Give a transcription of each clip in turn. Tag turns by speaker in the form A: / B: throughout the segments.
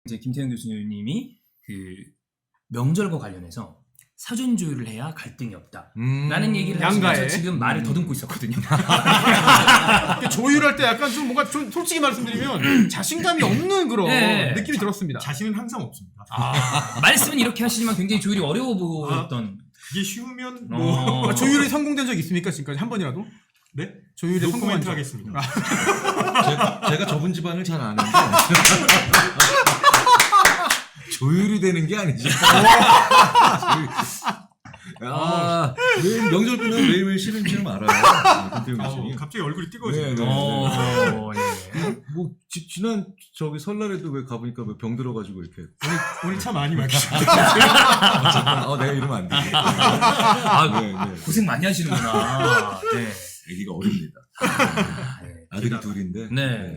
A: 이제 김태형 교수님이 그 명절과 관련해서 사전 조율을 해야 갈등이 없다. 라는 얘기를 하시면서 지금 말을 더듬고 있었거든요.
B: 조율할 때 약간 좀 뭔가 좀 솔직히 말씀드리면 자신감이 없는 그런 느낌이 들었습니다.
C: 자신은 항상 없습니다.
A: 말씀은 이렇게 하시지만 굉장히 조율이 어려워 보였던.
C: 그게 쉬우면 뭐
B: 조율이 성공된 적 있습니까? 지금까지 한 번이라도?
C: 네?
B: 조율에 성공한
C: 노코멘트
B: 적.
C: 하겠습니다.
D: 제가 저분 집안을 잘 아는데 조율이 되는 게 아니지. 명절 끝나면 매일매일 쉬는지는 알아요. 김태형 교수님.
C: 갑자기 얼굴이 뜨거워지네요.
D: 뭐 지난 저기 설날에도 왜 가보니까 왜 병 들어가지고 이렇게.
C: 오늘 차 많이 마시죠.
D: 내가 이러면 안 돼.
A: 고생 많이 하시는구나. 네.
D: 애기가 어립니다. 아들이 둘인데.
A: 네.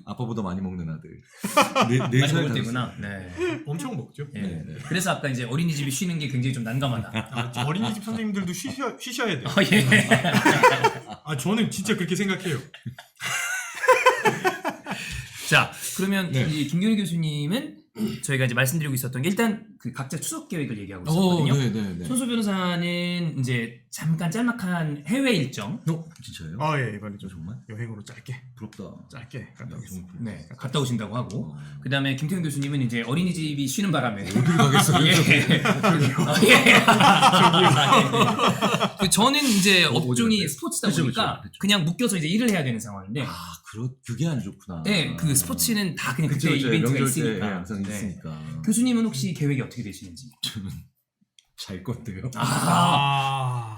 D: 아빠보다 많이 먹는 아들.
A: 많이 먹을 때구나. 네.
C: 엄청 먹죠.
A: 네. 그래서 아까 이제 어린이집이 쉬는 게 굉장히 좀 난감하다.
C: 어린이집 선생님들도 쉬셔야 돼요.
A: 예.
C: 저는 진짜 그렇게 생각해요.
A: 자, 그러면 이 김경일 교수님은 저희가 이제 말씀드리고 있었던 게 일단 그 각자 추석 계획을 얘기하고 있었거든요. 손소 변호사는 이제 잠깐 짤막한 해외 일정.
D: 진짜요?
C: 예, 이번에 좀
D: 정말?
C: 여행으로 짧게 갔다 오겠습니다.
A: 네, 갔다 오신다고 하고. 그다음에 김태형 교수님은 이제 어린이집이 쉬는 바람에
D: 어딜 가겠어요?
A: 저는 이제 업종이 스포츠다 보니까
D: 그쵸.
A: 그냥 묶여서 이제 일을 해야 되는 상황인데.
D: 그게 안 좋구나.
A: 네, 그 스포츠는 다 그냥 그때
D: 그쵸,
A: 이벤트가
D: 명절 때
A: 있으니까.
D: 항상 있으니까.
A: 교수님은 혹시 계획이 어떻게 되시는지?
D: 저는 잘 건데요.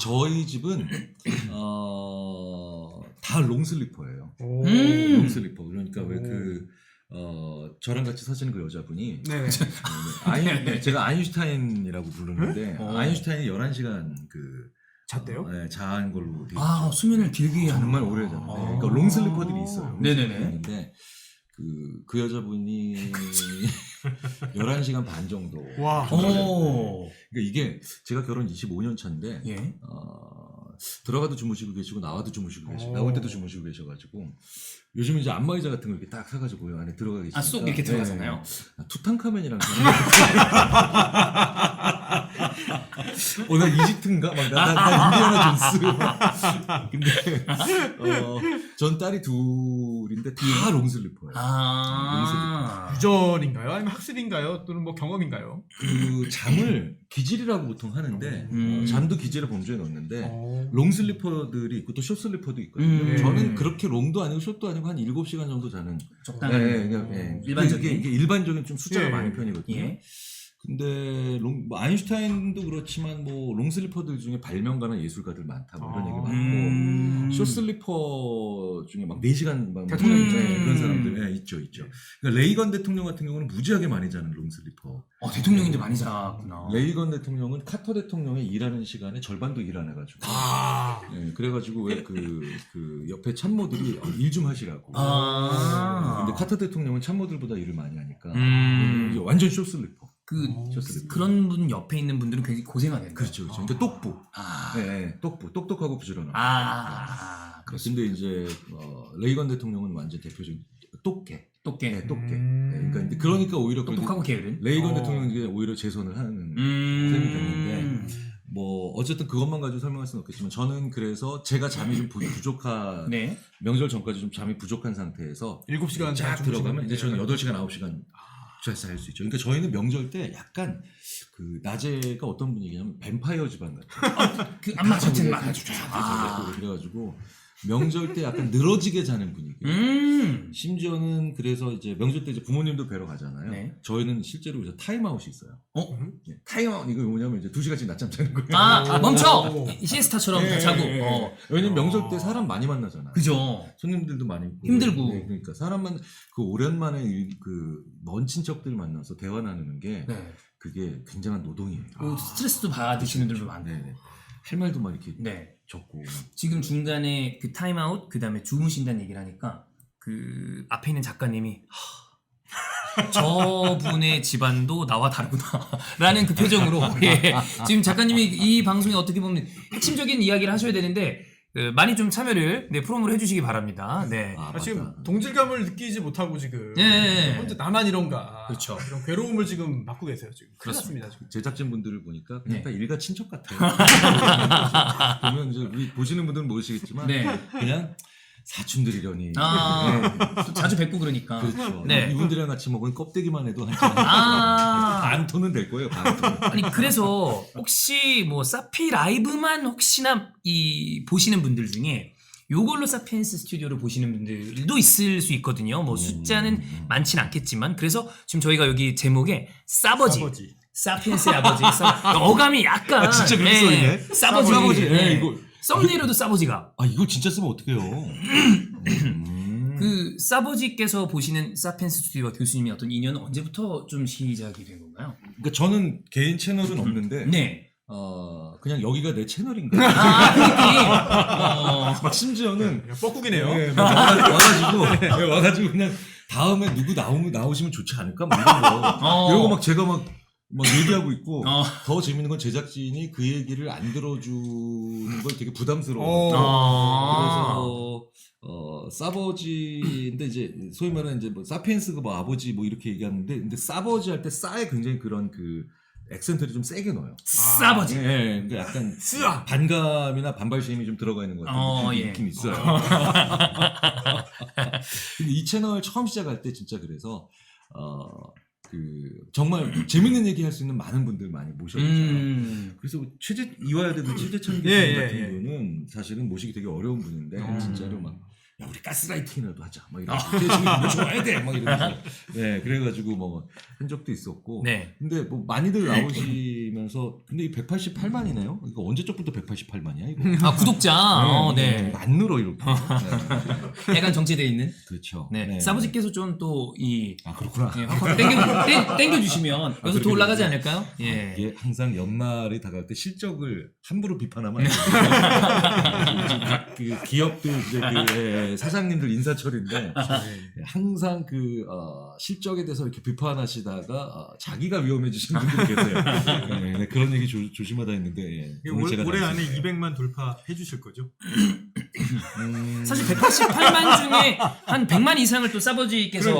D: 저희 집은 다 롱슬리퍼예요. 롱슬리퍼. 그러니까 왜 저랑 같이 사시는 그 여자분이 제가 아인슈타인이라고 부르는데 아인슈타인이 11시간
B: 잤대요?
D: 네, 자한 걸로 돼 있죠.
A: 수면을 길게 하는
D: 정말 오래 잤는데 그러니까 롱슬리퍼들이 있어요.
A: 네네네.
D: 있는데 그 여자분이 11시간 반 정도.
B: 와.
D: 그러니까 이게 제가 결혼 25년 차인데
A: 예.
D: 들어가도 주무시고 계시고 나와도 주무시고 계시고 나올 때도 주무시고 계셔가지고 요즘 이제 안마의자 같은 거 이렇게 딱 사가지고 안에 들어가 계시니까
A: 쏙 이렇게 들어가잖아요.
D: 투탕카멘이랑 나 이집트인가? 나 인디아나 존스. 근데 전 딸이 둘인데 다 롱슬리퍼예요. 롱슬리퍼.
B: 유전인가요? 아니면 학습인가요? 또는 뭐 경험인가요?
D: 그 잠을 기질이라고 보통 하는데 잠도 기질의 범주에 넣는데 롱슬리퍼들이 있고 또 숏슬리퍼도 있거든요. 저는 그렇게 롱도 아니고 숏도 아니고 한 7시간 정도 자는
A: 적당한 일반적인
D: 이게 일반적인 좀 숫자가 많은 편이거든요.
A: 예.
D: 근데 아인슈타인도 그렇지만 뭐 롱슬리퍼들 중에 발명가나 예술가들 많다 뭐 이런 얘기 많고 숏슬리퍼 중에 막 4시간 막
B: 대통령
D: 그런 사람들 있죠. 그러니까 레이건 대통령 같은 경우는 무지하게 많이 자는 롱슬리퍼.
A: 대통령인데 많이 잤구나.
D: 레이건 대통령은 카터 대통령의 일하는 시간에 절반도 일 안 해가지고. 그래가지고 왜 그 옆에 참모들이 일 좀 하시라고. 근데 카터 대통령은 참모들보다 일을 많이 하니까. 이게 완전 숏슬리퍼.
A: 그런 분 옆에 있는 분들은 굉장히 고생하겠네요.
D: 그렇죠. 그러니까 똑부. 똑똑하고 부지런하고. 근데 이제 레이건 대통령은 완전 대표적인 똑개. 그러니까 오히려
A: 똑똑하고 게으른.
D: 레이건 대통령이 오히려 재선을 하는 셈이 됐는데 뭐 어쨌든 그것만 가지고 설명할 수는 없겠지만 저는 그래서 제가 잠이 좀 부족한 명절 전까지 좀 잠이 부족한 상태에서
B: 7시간
D: 쫙 들어가면 이제 저는 8시간 9시간 잘 수 있죠. 그러니까 저희는 명절 때 약간 그 낮에가 어떤 분위기냐면 뱀파이어 집안 같아요.
A: 안마 같은 막
D: 그래가지고 명절 때 약간 늘어지게 자는 분위기. 심지어는 그래서 이제 명절 때 이제 부모님도 뵈러 가잖아요. 저희는 실제로 이제 타임아웃이 있어요. 타임아웃 이거 뭐냐면 이제 2시간씩 낮잠 자는 거예요.
A: 멈춰! 시에스타처럼 다 자고.
D: 왜냐면 명절 때 사람 많이 만나잖아요.
A: 그죠.
D: 손님들도 많이 있고.
A: 힘들고.
D: 그러니까 사람만 오랜만에 먼 친척들 만나서 대화 나누는 게 그게 굉장한 노동이에요.
A: 스트레스도 받으시는 분들도 많고.
D: 할 말도 막 이렇게 적고.
A: 지금 중간에 그 타임아웃 그다음에 주무신다는 얘기를 하니까 그 앞에 있는 작가님이 저분의 집안도 나와 다르구나 라는 그 표정으로 지금 작가님이 이 방송에 어떻게 보면 핵심적인 이야기를 하셔야 되는데 많이 좀 참여를 프로모를 해주시기 바랍니다. 네.
B: 지금 동질감을 느끼지 못하고 지금
A: 네.
B: 혼자 나만 이런가
A: 그렇죠.
B: 이런 괴로움을 지금 받고 계세요 지금. 그렇습니다 지금.
D: 제작진 분들을 보니까 그냥 다 일가 친척 같아요. 보면 이제 우리 보시는 분들은 모르시겠지만 그냥 사촌들이려니.
A: 또 자주 뵙고 그러니까.
D: 그렇죠. 이분들이랑 같이 먹은 껍데기만 해도 반 톤은 될 거예요. 반 톤.
A: 아니 그래서 혹시 뭐 사피 라이브만 혹시나 보시는 분들 중에 요걸로 사피엔스 스튜디오를 보시는 분들도 있을 수 있거든요. 뭐 숫자는 많진 않겠지만 그래서 지금 저희가 여기 제목에 싸버지. 사피엔스의 아버지. 어감이 약간
D: 진짜 그렇게 써있네.
A: 싸버지.
D: 이거
A: 썸네일에도 싸버지가.
D: 이거 진짜 쓰면 어떡해요.
A: 그 싸버지께서 보시는 사피엔스 스튜디오와 교수님의 어떤 인연은 언제부터 좀 시작이 된 건가요?
D: 그러니까 저는 개인 채널은 없는데 그냥 여기가 내 채널인 거예요.
A: 그 느낌.
D: 막 심지어는
B: 뻐꾸기네요.
D: 와가지고 그냥 다음에 누구 나오시면 좋지 않을까? 막 이런 거. 이러고 막 제가 막 얘기하고 있고 더 재밌는 건 제작진이 그 얘기를 안 들어주는 걸 되게 부담스러워. 그래서 싸버지인데 이제 소위 말하는 이제 뭐 사피엔스가 뭐 아버지 뭐 이렇게 얘기하는데 근데 싸버지 할 때 싸에 굉장히 그런 그 액센트를 좀 세게 넣어요.
A: 싸버지.
D: 그러니까 약간 반감이나 반발심이 좀 들어가 있는 것 같은 느낌이 있어요. 근데 이 채널 처음 시작할 때 진짜 그래서 정말 재밌는 얘기 할 수 있는 많은 분들 많이 모셔주잖아요. 그래서 이화여대도 최재천 교수님 같은 분은 사실은 모시기 되게 어려운 분인데 진짜로 막 야 우리 가스라이팅이라도 하자 막 이러고 지금 뭐 좋아야 돼 막 이러면서 그래가지고 뭐 한 적도 있었고 근데 뭐 많이들 나오시면서 근데 이 188만이네요. 이거 언제적부터 188만이야 이거?
A: 구독자.
D: 안 늘어 이렇게.
A: 약간 정체되어 있는.
D: 그렇죠.
A: 사버지께서 좀 또
D: 그렇구나.
A: 땡겨 주시면 여기서 더 올라가지 않을까요?
D: 이게 항상 연말이 다가올 때 실적을 함부로 비판하면 안 돼요. 각 기업들 이제 사장님들 인사철인데 항상 실적에 대해서 이렇게 비판하시다가 자기가 위험해지시는 분들이 계세요. 그런 얘기 조심하다 했는데
C: 올해 안에 200만 돌파해 주실 거죠?
A: 사실 188만 중에 한 100만 이상을 또 싸버지께서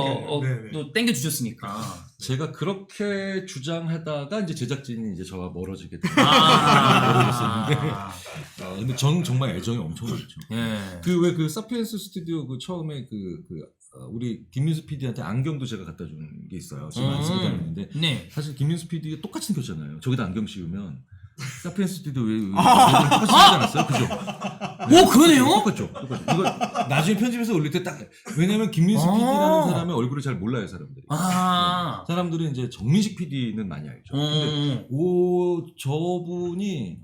A: 또 땡겨 주셨으니까.
D: 제가 그렇게 주장하다가 이제 제작진이 이제 저와 멀어지게 됐어요. 근데 저는 정말 애정이 엄청 많죠. 그 사피엔스 스튜디오 처음에 우리 김민수 PD한테 안경도 제가 갖다 준 게 있어요. 지금 안 쓰고 다니는데 사실 김민수 PD가 똑같이 생겼잖아요. 저기다 안경 씌우면 사피엔스 스튜디오 왜 똑같이 생기지 않았어요? 그죠?
A: 그러네요?
D: 똑같죠. 이거 나중에 편집해서 올릴 때 딱 왜냐면 김민수 PD라는 사람의 얼굴을 잘 몰라요 사람들이. 사람들은 이제 정민식 PD는 많이 알죠. 근데 저분이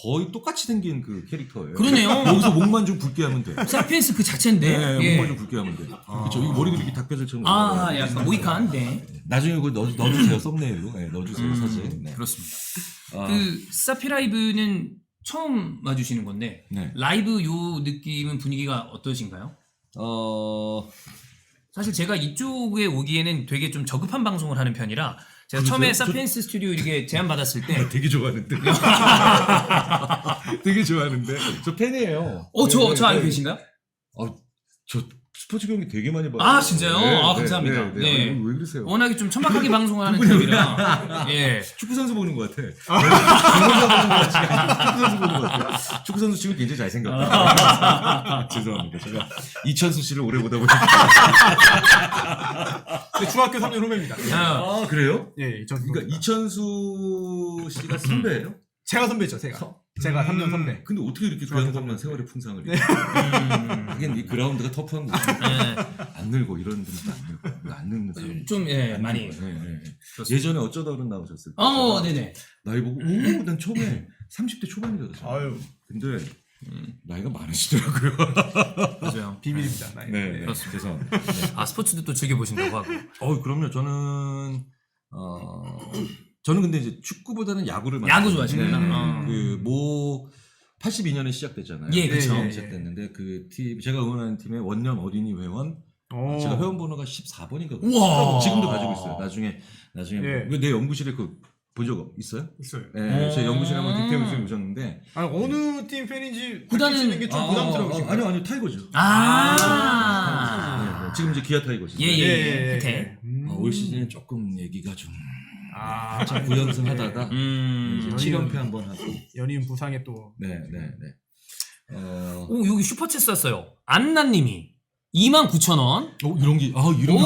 D: 거의 똑같이 생긴 그 캐릭터예요.
A: 그러네요.
D: 여기서 목만 좀 굵게 하면 돼.
A: 사피엔스 그 자체인데.
D: 목만 좀 굵게 하면 돼. 그렇죠. 이 머리도 이렇게 닭뼈질처럼.
A: 약간 모이칸.
D: 나중에 그거 넣어주세요 썸네일로. 넣어주세요 사진.
A: 그렇습니다. 사피라이브는 처음 와주시는 건데 라이브 요 느낌은 분위기가 어떠신가요? 사실 제가 이쪽에 오기에는 되게 좀 저급한 방송을 하는 편이라 제가 처음에 사피엔스 스튜디오 이렇게 제안 받았을 때
D: 되게 좋아하는데 되게 좋아하는데 저 팬이에요.
A: 저 알고 계신가요?
D: 저 스포츠 경기 되게 많이 봐요.
A: 진짜요? 감사합니다.
D: 왜 그러세요?
A: 워낙에 좀 천박하게 방송을 하는 타입이라.
D: 축구 선수 보는 것 같아. 축구 선수 보는 것 같아. 축구 선수 지금 굉장히 잘생겼다. 죄송합니다. 제가 이천수 씨를 오래 보다 보니까.
B: 중학교 3년 후배입니다.
D: 그래요?
B: 그러니까
D: 이천수 씨가 선배예요?
B: 제가 선배죠, 제가 3년 선배.
D: 근데 어떻게 이렇게 교양적인 세월의 풍상을 하긴 이 그라운드가 터프한 거죠. 안 늙고 이런 분도 안 늙는 사람.
A: 좀 많이.
D: 예전에 어쩌다 어른 나오셨을 때.
A: 네네.
D: 나이 보고 난 처음에 30대 초반이었어요. 근데 나이가 많으시더라고요.
A: 맞아요.
B: 비밀입니다.
A: 그렇습니다.
D: 죄송합니다.
A: 스포츠도 또 즐겨 보신다고 하고.
D: 그럼요. 저는 근데 이제 축구보다는 야구를 많이
A: 야구 좋아하시구나.
D: 82년에 시작됐잖아요.
A: 그렇죠.
D: 시작됐는데 그 팀 제가 응원하는 팀의 원년 어린이 회원 제가 회원 번호가 14번인가.
A: 우와.
D: 지금도 가지고 있어요. 나중에 내 연구실에 본 적 있어요?
C: 있어요.
D: 네, 제 연구실에 한번 김태형 교수님 오셨는데
B: 아니, 어느 팀 팬인지
A: 구단은-
B: 밝히시는 게 좀 부담스러우신가요?
D: 아니요 타이거죠.
A: 아.
D: 네, 지금 이제 기아 타이거죠.
A: 예. 끝에.
D: 올 시즌에 조금 얘기가 좀
B: 아,
D: 9연승하다가 이제 7연패 한번 하고.
B: 연이은 부상에 또.
D: 네.
A: 오, 여기 슈퍼챗 썼어요. 안나님이 29,000원.
D: 이런 게
A: 오,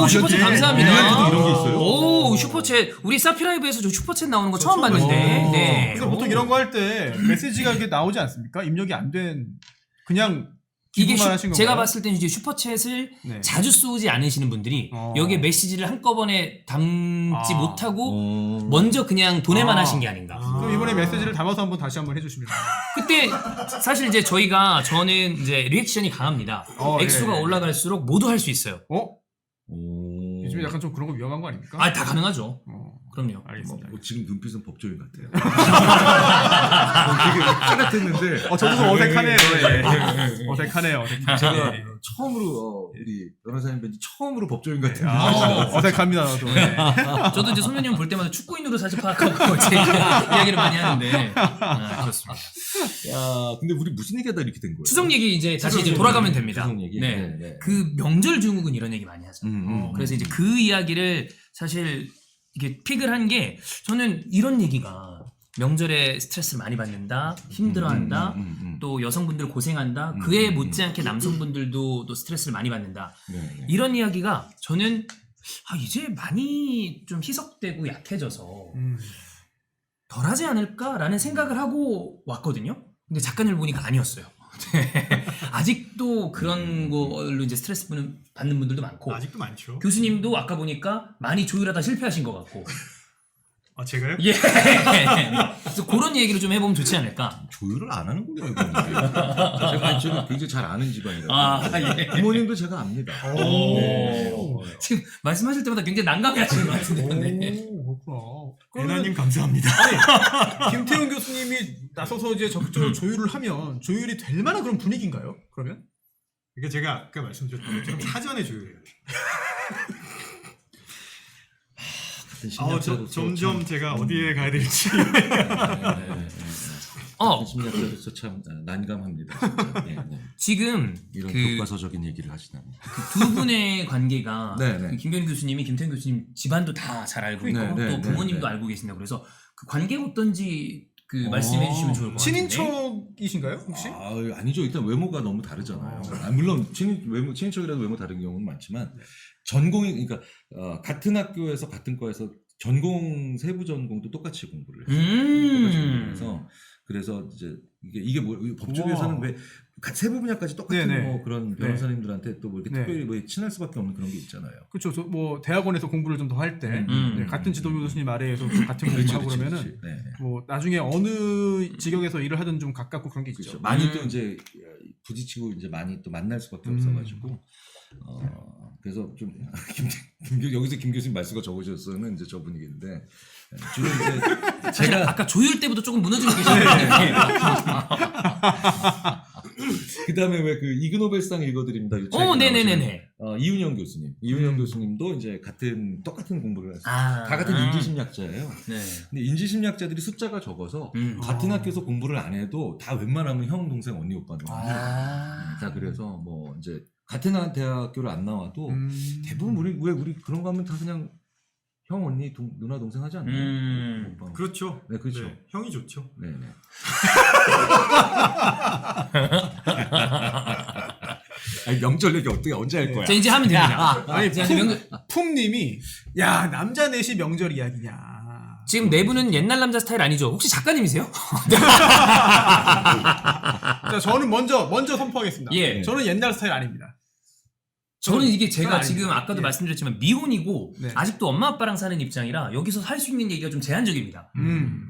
A: 슈퍼챗 감사합니다.
D: 우리한테도 이런 게 있어요?
A: 오, 슈퍼챗. 우리 사피라이브에서 저 슈퍼챗 나오는 거 처음 봤는데. 네.
B: 근데 보통 이런 거 할 때 메시지가 이렇게 나오지 않습니까? 입력이 안 된 그냥
A: 이게
B: 기부만 하신
A: 제가
B: 건가요?
A: 봤을 때는 이제 슈퍼챗을
B: 네.
A: 자주 쏘지 않으시는 분들이
B: 어.
A: 여기에 메시지를 한꺼번에 담지
B: 아.
A: 못하고 먼저 그냥 돈에만
B: 아.
A: 하신 게 아닌가.
B: 그럼 이번에 메시지를 담아서 한번 다시 한번 해주시면
A: 그때 사실 이제 저는 이제 리액션이 강합니다. 액수가
B: 예.
A: 올라갈수록 모두 할 수 있어요.
B: 요즘 약간 좀 그런 거 위험한 거 아닙니까?
A: 아, 다 가능하죠.
B: 그럼요.
D: 알겠습니다.
B: 알겠습니다.
D: 지금 눈빛은 법조인 같아요. 되게 짜릿했는데.
B: 저도 좀 어색하네요. 어색하네요.
D: 제가 처음으로 우리 변호사님 왠지 처음으로 법조인 같은
B: 어색합니다. 저도.
A: 저도 이제 소면님 볼 때마다 축구인으로 사실 파악하고 제가 이야기를 많이 하는데 그렇습니다.
D: 야, 근데 우리 무슨 얘기하다 이렇게 된 거예요?
A: 추석 얘기 이제 다시 이제 돌아가면 됩니다.
D: 추석 얘기?
A: 네.
D: 네.
A: 그 명절 증후군 이런 얘기 많이 하죠. 그래서 이제 그 이야기를 사실 이게 픽을 한 게 저는 이런 얘기가 명절에 스트레스를 많이 받는다, 힘들어한다, 또 여성분들 고생한다, 그에 못지않게 남성분들도 또 스트레스를 많이 받는다.
D: 네.
A: 이런 이야기가 저는 이제 많이 좀 희석되고 약해져서 덜하지 않을까라는 생각을 하고 왔거든요. 근데 작가님을 보니까 아니었어요. 아직도 그런 걸로 이제 스트레스 받는 분들도 많고
C: 아직도 많죠.
A: 교수님도 아까 보니까 많이 조율하다 실패하신 것 같고.
C: 아, 제가요?
A: 예. 그래서 그런 얘기를 좀 해보면 좋지 않을까.
D: 조율을 안 하는 걸로 알고 있는데. 제가 굉장히 잘 아는 집안이라.
A: 예.
D: 부모님도 제가 압니다. 네.
A: 지금 말씀하실 때마다 굉장히 난감해하시는 것 같은데.
B: 그렇구나.
C: 애나님 감사합니다.
B: 김태훈 교수님이 나서서 이제 적극적으로 조율을 하면 조율이 될 만한 그런 분위기인가요? 그러면?
C: 그러니까 제가 아까 말씀드렸던 것처럼 사전에 조율해요. 점점 제가 어디에 가야 될지.
D: 심리학자로서 참 난감합니다. 진짜. 네.
A: 지금
D: 이런 교과서적인 얘기를 하시다니.
A: 두 분의 관계가
D: 네.
A: 김변희 교수님이 김태현 교수님 집안도 다 잘 알고 있고 또 부모님도 알고 계신다 그래서 그 관계가 어떤지 말씀해 주시면 좋을 것 같은데.
B: 친인척이신가요 혹시?
D: 아니죠. 일단 외모가 너무 다르잖아요. 물론 친인척이라도 외모 다른 경우는 많지만 전공이 그러니까 같은 학교에서 같은 과에서 전공 세부 전공도 똑같이 공부를 해서 그래서 이제 이게 뭐 법조계에서는 왜 세부 분야까지 똑같은 뭐 그런 변호사님들한테 또 뭐 이렇게 특별히 뭐 친할 수밖에 없는 그런 게 있잖아요.
B: 그렇죠. 뭐 대학원에서 공부를 좀 더 할 때 같은 지도 교수님 아래에서 같은 공부를 하고 그러면은 뭐 나중에 어느 직역에서 일을 하든 좀 가깝고 그런 게 있죠.
D: 그렇죠. 많이 또 이제 부딪히고 이제 많이 또 만날 수밖에 없어가지고. 그래서 좀 여기서 김 교수님 말수가 적으셨으면 이제 저 분위기인데 주로 이제 제가
A: 아까 조율 때부터 조금 무너지고 계셨는데
D: 그다음에 왜 그 이그노벨상 읽어드립니다.
A: 네네네네.
D: 이윤영 교수님도 이제 똑같은 공부를 했어요. 다 같은 인지심리학자예요.
A: 네.
D: 근데 인지심리학자들이 숫자가 적어서 같은 학교에서 공부를 안 해도 다 웬만하면 형, 동생, 언니, 오빠는 다 그래서 뭐 이제 같은 대학교를 안 나와도 대부분 우리 그런 거 하면 다 그냥 형, 언니, 누나, 동생 하지 않나요?
C: 그렇죠.
D: 네, 그렇죠.
C: 네, 형이 좋죠.
D: 네. 아니, 명절 얘기 언제 할 거야?
A: 자, 이제 하면 됩니다.
B: 아니, 품님이 야 남자 넷이 명절 이야기냐.
A: 지금 네 분은 옛날 남자 스타일 아니죠? 혹시 작가님이세요?
B: 자, 저는 먼저 선포하겠습니다.
A: 예.
B: 저는 옛날 스타일 아닙니다.
A: 저는 이게 제가 지금 아까도 말씀드렸지만 미혼이고
B: 네.
A: 아직도 엄마 아빠랑 사는 입장이라 여기서 할 수 있는 얘기가 좀 제한적입니다.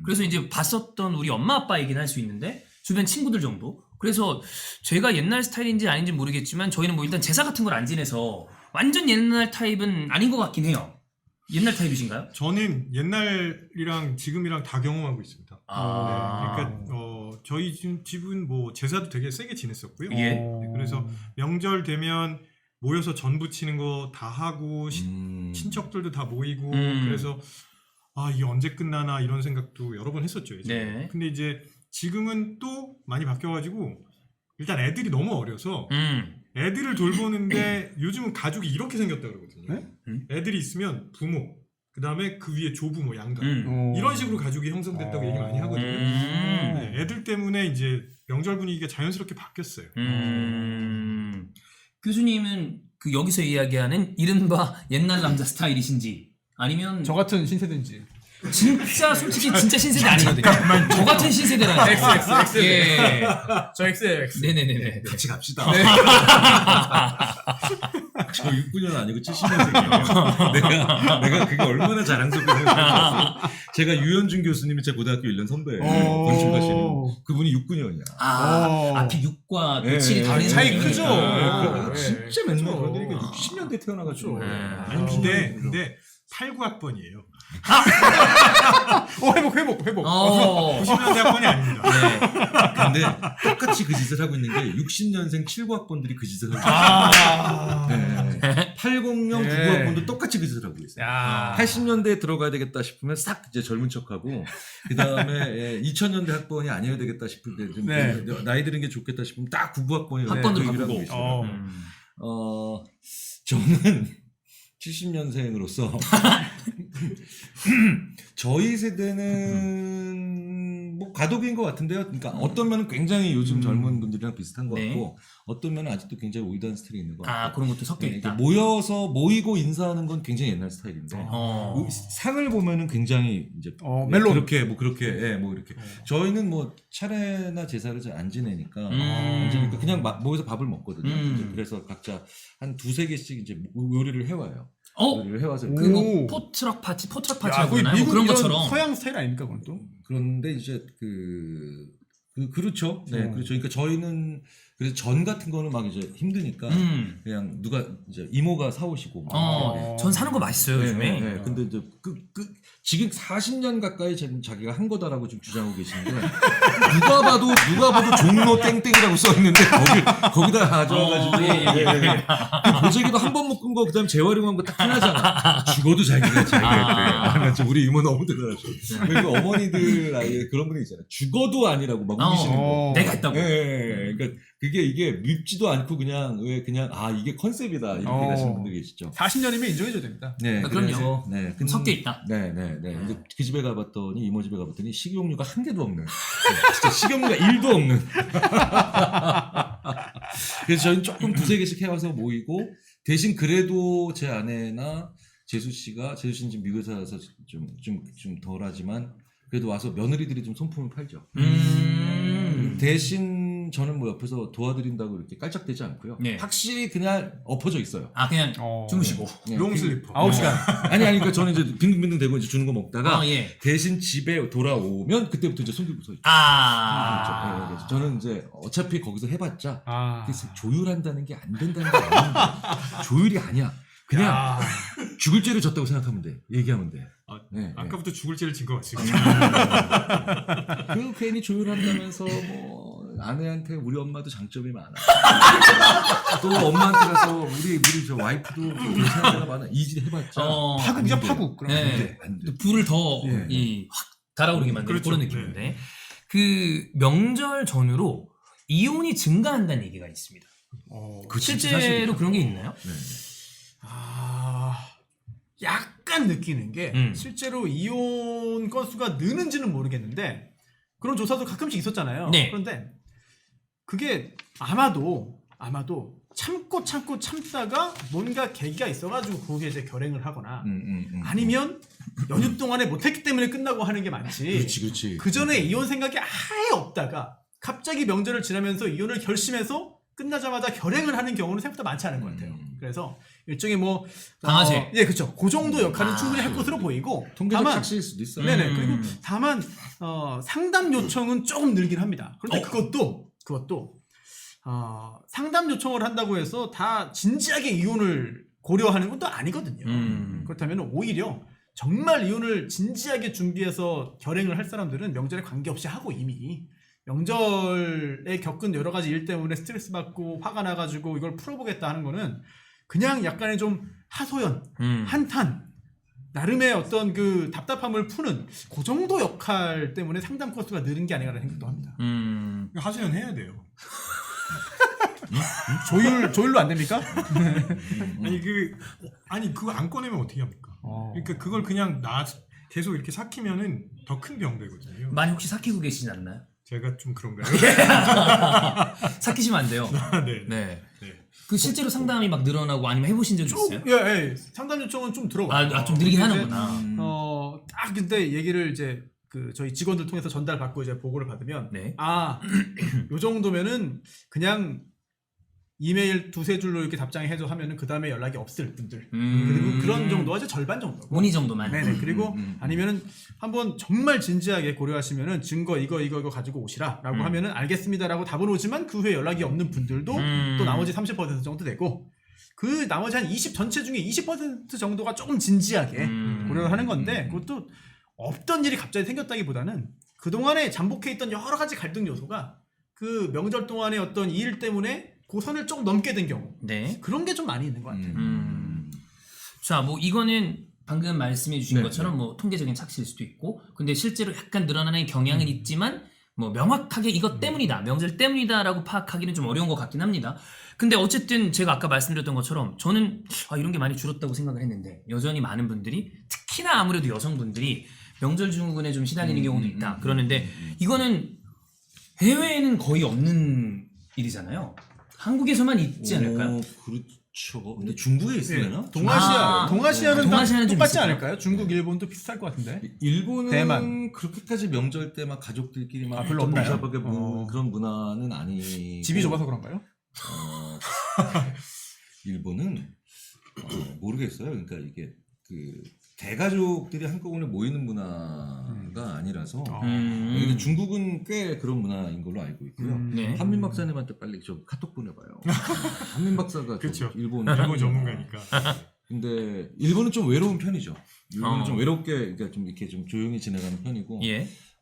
A: 그래서 이제 봤었던 우리 엄마 아빠 얘기는 할 수 있는데 주변 친구들 정도. 그래서 제가 옛날 스타일인지 아닌지 모르겠지만 저희는 뭐 일단 제사 같은 걸 안 지내서 완전 옛날 타입은 아닌 것 같긴 해요. 옛날 타입이신가요?
C: 저는 옛날이랑 지금이랑 다 경험하고 있습니다. 네, 그러니까 저희 집은 뭐 제사도 되게 세게 지냈었고요.
A: 예.
C: 네, 그래서 명절 되면 모여서 전 부치는 거 다 하고 친척들도 다 모이고 그래서 이게 언제 끝나나 이런 생각도 여러 번 했었죠. 이제.
A: 네.
C: 근데 이제 지금은 또 많이 바뀌어가지고 일단 애들이 너무 어려서 애들을 돌보는데 요즘은 가족이 이렇게 생겼다 그러거든요. 애들이 있으면 부모, 그 다음에 그 위에 조부모, 양가 이런 식으로 가족이 형성됐다고 얘기 많이 하거든요. 네, 애들 때문에 이제 명절 분위기가 자연스럽게 바뀌었어요.
A: 교수님은 그 여기서 이야기하는 이른바 옛날 남자 스타일이신지 아니면
B: 저 같은 신세대인지.
A: 진짜 솔직히 진짜 신세대 아니거든요. 저 같은 신세대라는
B: X.
A: 예.
B: 저 X예요, X.
A: 네네네.
D: 같이 갑시다. 네. 저 69년 아니고 70년생이에요. 내가 그게 얼마나 자랑스럽고 제가 유현준 교수님이 제 고등학교 1년 선배예요. 건축하시는 그분이 69년이야.
A: 앞이 6과 7이 다른
B: 차이 크죠.
D: 진짜 맨날 그런 데니까 60년대 태어나가지고.
C: 근데 89학번이에요.
B: 회복.
C: 90년대 학번이 아닙니다.
D: 근데 똑같이 그 짓을 하고 있는 게 60년생 79학번들이 그 짓을 하고 있어요. 80년 99학번도 똑같이 그 짓을 하고 있어요. 80년대에 들어가야 되겠다 싶으면 싹 이제 젊은 척하고 그 다음에 2000년대 학번이 아니어야 되겠다 싶을 때 좀 나이 드는 게 좋겠다 싶으면 딱 99학번이
A: 학번을
D: 얘기를 하고 있어요. 저는 70년생으로서 저희 세대는 뭐 과도기인 것 같은데요. 그러니까 어떤 면은 굉장히 요즘 젊은 분들이랑 비슷한 것 같고 어떤 면은 아직도 굉장히 올드한 스타일이 있는 것 같고
A: 그런 것도 섞여 있다.
D: 모이고 인사하는 건 굉장히 옛날 스타일인데 상을 보면은 굉장히 이제
B: 멜론
D: 그렇게 이렇게 저희는 뭐 차례나 제사를 잘 안 지내니까 그냥 모여서 밥을 먹거든요. 이제 그래서 각자 한 2-3개씩 이제 요리를 해와요. 요리를 해와서
A: 뭐 포트럭 파티
B: 거의
A: 하잖아요.
B: 미국
A: 그런
B: 이런
A: 것처럼
B: 서양 스타일 아닙니까 그건 또?
D: 그런데 이제 그렇죠. 네, 그렇죠. 그러니까 저희는 그래서 전 같은 거는 막 이제 힘드니까 그냥 누가 이제 이모가 사오시고
A: 전 사는 거 맛있어요 요즘에.
D: 네. 근데 이제 지금 40년 가까이 자기가 한 거다라고 지금 주장하고 계시는데 누가 봐도 종로 땡땡이라고 써 있는데 거기다 가져와가지고 그 보재기도 한 번 묶은 거 그다음 재활용한 거 딱 하나잖아. 죽어도 자기가 했대. 우리 이모 너무 대단하죠. 그리고 어머니들 아예 그런 분이 있잖아요. 죽어도 아니라고 막 우기시는 거.
A: 내가 했다고.
D: 그러니까 이게 밉지도 않고 그냥 이게 컨셉이다 이렇게 가시는 분들 계시죠.
B: 40년이면 인정해줘야 됩니다.
D: 네,
A: 그럼요. 섞여 있다.
D: 네. 근데 그 집에 가봤더니 이모 집에 가봤더니 식용유가 한 개도 없는. 진짜 식용유가 1도 없는. 그래서 저희는 조금 2-3개씩 해와서 모이고 대신 그래도 제 아내나 재수 씨는 지금 미국에 살아서 좀 덜하지만 그래도 와서 며느리들이 좀 손품을 팔죠. 대신 저는 뭐 옆에서 도와드린다고 이렇게 깔짝대지 않고요. 확실히 그냥 엎어져 있어요.
A: 그냥 주무시고.
C: 롱슬리퍼.
B: 9시간.
D: 아니 그러니까 저는 이제 빙빙빙 대고 이제 주는 거 먹다가 대신 집에 돌아오면 그때부터 이제 손 들고 서 있죠. 그렇죠. 저는 이제 어차피 거기서 해봤자 조율한다는 게 안 된다는 게 아닌데 조율이 아니야. 그냥 죽을 죄를 졌다고 생각하면 돼. 얘기하면 돼.
C: 아까부터 죽을 죄를 진 것 같습니다.
D: 그 괜히 조율한다면서 뭐 아내한테 우리 엄마도 장점이 많아. 또 엄마한테 가서 우리 저 와이프도 괜찮은 데가 많아. 이질 해봤자
B: 파국이죠 파국.
D: 안 돼.
A: 불을 더 확 달아오르게 만드는 그런 느낌인데 그 명절 전후로 이혼이 증가한다는 얘기가 있습니다. 실제로 그런 게 있나요?
B: 약간 느끼는 게 실제로 이혼 건수가 느는지는 모르겠는데 그런 조사도 가끔씩 있었잖아요. 그런데 그게 아마도 참다가 뭔가 계기가 있어가지고 거기에 이제 결행을 하거나 아니면 연휴 동안에 못했기 때문에 끝나고 하는 게 많지.
D: 그렇지.
B: 그 전에 이혼 생각이 아예 없다가 갑자기 명절을 지나면서 이혼을 결심해서 끝나자마자 결행을 하는 경우는 생각보다 많지 않은 것 같아요. 그래서 일종의
A: 방아쇠.
B: 그렇죠. 그 정도 역할은 충분히 할 것으로 보이고.
D: 통계적 착시일 수도 있어요.
B: 그리고 다만 상담 요청은 조금 늘긴 합니다. 그런데 그것도 상담 요청을 한다고 해서 다 진지하게 이혼을 고려하는 것도 아니거든요. 그렇다면 오히려 정말 이혼을 진지하게 준비해서 결행을 할 사람들은 명절에 관계없이 하고 이미 명절에 겪은 여러 가지 일 때문에 스트레스 받고 화가 나가지고 이걸 풀어보겠다 하는 거는 그냥 약간의 좀 하소연, 한탄, 나름의 어떤 그 답답함을 푸는 그 정도 역할 때문에 상담 코스가 느는 게 아닌가라는 생각도 합니다.
C: 하시면 해야 돼요.
B: 조율로 안 됩니까?
C: 아니 그거 안 꺼내면 어떻게 합니까? 그러니까 그걸 그냥 계속 이렇게 삭히면은 더 큰 병 되거든요.
A: 많이 혹시 삭히고 계시지 않나요?
C: 제가 좀 그런가요?
A: 삭히시면 안 돼요. 네. 그 실제로 상담이 막 늘어나고 아니면 해보신 적 있어요?
B: 예. 상담 요청은 좀 들어가요.
A: 좀 늘긴 하는구나.
B: 딱 근데 얘기를 이제 그 저희 직원들 통해서 전달받고 이제 보고를 받으면 요 정도면은 그냥 이메일 두세 줄로 이렇게 답장해줘 하면은 그 다음에 연락이 없을 분들 그리고 그런 정도가 이제 절반 정도고
A: 문의 정도만.
B: 네네. 그리고 아니면은 한번 정말 진지하게 고려하시면은 증거 이거 가지고 오시라라고 하면은 알겠습니다라고 답은 오지만 그 후에 연락이 없는 분들도 또 나머지 30% 정도 되고 그 나머지 한 20 전체 중에 20% 정도가 조금 진지하게 고려를 하는 건데 그것도 없던 일이 갑자기 생겼다기보다는 그동안에 잠복해 있던 여러 가지 갈등 요소가 그 명절 동안의 어떤 일 때문에 그 선을 조금 넘게 된 경우 그런 게 좀 많이 있는 것 같아요.
A: 자, 뭐 이거는 방금 말씀해 주신 것처럼 뭐 통계적인 착시일 수도 있고 근데 실제로 약간 늘어나는 경향은 있지만 뭐 명확하게 이것 때문이다 명절 때문이다라고 파악하기는 좀 어려운 것 같긴 합니다. 근데 어쨌든 제가 아까 말씀드렸던 것처럼 저는 이런 게 많이 줄었다고 생각을 했는데 여전히 많은 분들이 특히나 아무래도 여성분들이 명절 증후군에 좀 시달리는 경우도 있다 그러는데 이거는 해외에는 거의 없는 일이잖아요. 한국에서만 있지 않을까요?
D: 그렇죠. 근데 중국에 있으려나?
B: 동아시아는 똑같지
A: 좀
B: 않을까요? 중국, 일본도 비슷할 것 같은데.
D: 일본은
B: 대만.
D: 그렇게까지 명절 때 막 가족들끼리 막
B: 별로 없나요?
D: 그런 문화는 아니.
B: 집이 좁아서 그런가요?
D: 일본은 모르겠어요. 그러니까 이게 그 대가족들이 한꺼번에 모이는 문화가 아니라서 근데 중국은 꽤 그런 문화인 걸로 알고 있고요. 한민 박사님한테 빨리 좀 카톡 보내봐요. 한민 박사가
C: 그렇죠.
D: 일본
C: 전문가니까.
D: 근데 일본은 좀 외로운 편이죠. 일본은 좀 외롭게 그러니까 좀 이렇게 좀 조용히 지내가는 편이고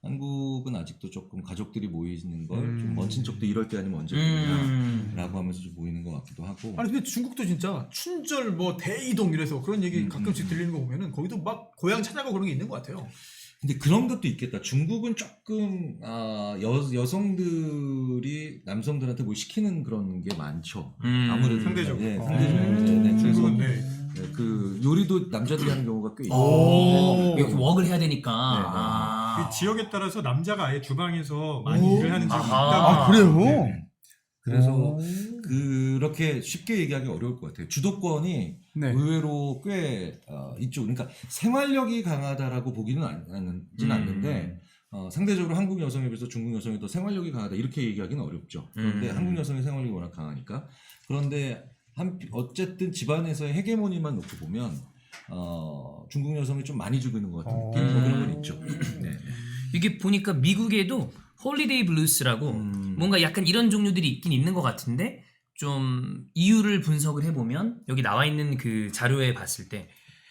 D: 한국은 아직도 조금 가족들이 모이는 걸 좀 먼 친척도 이럴 때 아니면 언제 모이냐라고 하면서 좀 모이는 것 같기도 하고.
B: 아니 근데 중국도 진짜 춘절 뭐 대이동 이래서 그런 얘기 가끔씩 들리는 거 보면은 거기도 막 고향 찾아가고 그런 게 있는 것 같아요.
D: 근데 그런 것도 있겠다. 중국은 조금 여성들이 남성들한테 뭘 시키는 그런 게 많죠. 아무래도
C: 상대적으로.
D: 중국은 그 요리도 남자들이 하는 경우가 꽤 있고
A: 이렇게 웍을 해야 되니까
C: 그 지역에 따라서 남자가 아예 주방에서 많이 일을 하는 지역이
B: 있다고. 그래요?
D: 그래서 그렇게 쉽게 얘기하기 어려울 것 같아요. 주도권이 의외로 꽤 이쪽 그러니까 생활력이 강하다라고 보기는 않는데 상대적으로 한국 여성에 비해서 중국 여성이 더 생활력이 강하다 이렇게 얘기하기는 어렵죠. 그런데 한국 여성의 생활력이 워낙 강하니까. 그런데 어쨌든 집안에서의 헤게모니만 놓고 보면 중국 여성이 좀 많이 주고 있는 것 같은 느낌 그런 건 있죠.
A: 이게 보니까 미국에도 홀리데이 블루스라고 뭔가 약간 이런 종류들이 있긴 있는 것 같은데 좀 이유를 분석을 해보면 여기 나와 있는 그 자료에 봤을 때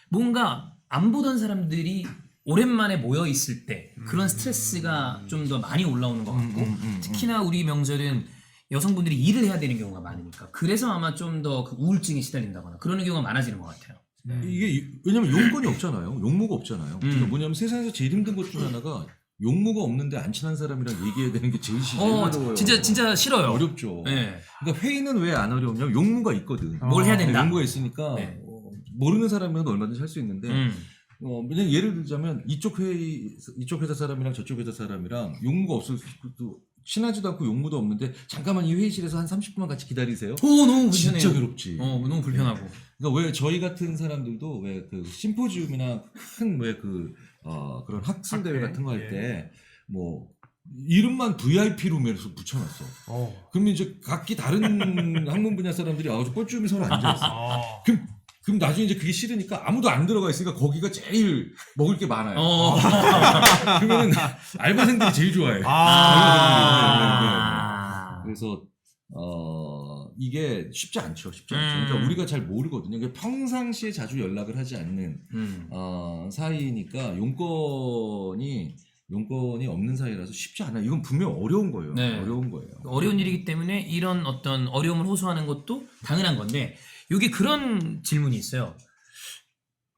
A: 뭔가 안 보던 사람들이 오랜만에 모여 있을 때 그런 스트레스가 좀 더 많이 올라오는 것 같고 특히나 우리 명절은 여성분들이 일을 해야 되는 경우가 많으니까 그래서 아마 좀 더 그 우울증에 시달린다거나 그러는 경우가 많아지는 것 같아요.
D: 이게 왜냐면 용건이 없잖아요. 용무가 없잖아요. 그러니까 뭐냐면 세상에서 제일 힘든 것 중 하나가 용무가 없는데 안 친한 사람이랑 얘기해야 되는 게 제일 어려워요.
A: 진짜 싫어요.
D: 어렵죠. 그러니까 회의는 왜 안 어려우냐면 용무가 있거든.
A: 뭘 해야 된다.
D: 용무가 있으니까 모르는 사람이면 얼마든지 할 수 있는데 그냥 예를 들자면 이쪽 회사 사람이랑 저쪽 회사 사람이랑 용무가 없을 수도 친하지도 않고 용무도 없는데 잠깐만 이 회의실에서 한 30분만 같이 기다리세요.
A: 너무 불편해요.
D: 진짜 괴롭지.
A: 너무 불편하고.
D: 그러니까 왜 저희 같은 사람들도 왜 그 심포지움이나 큰 왜 그 그런 학술 대회 같은 거 할 때 뭐 이름만 VIP 룸에서 붙여놨어. 그러면 이제 각기 다른 학문 분야 사람들이 아주 뻘쭘히 서로 앉아 있어. 그럼 나중에 이제 그게 싫으니까 아무도 안 들어가 있으니까 거기가 제일 먹을 게 많아요. 그러면은 알바생들이 제일 좋아해. 그래서 이게 쉽지 않죠. 그러니까 우리가 잘 모르거든요. 그러니까 평상시에 자주 연락을 하지 않는 사이니까 용건이 없는 사이라서 쉽지 않아요. 이건 분명 어려운 거예요. 어려운 거예요.
A: 어려운 일이기 때문에 이런 어떤 어려움을 호소하는 것도 당연한 건데 여기 그런 질문이 있어요.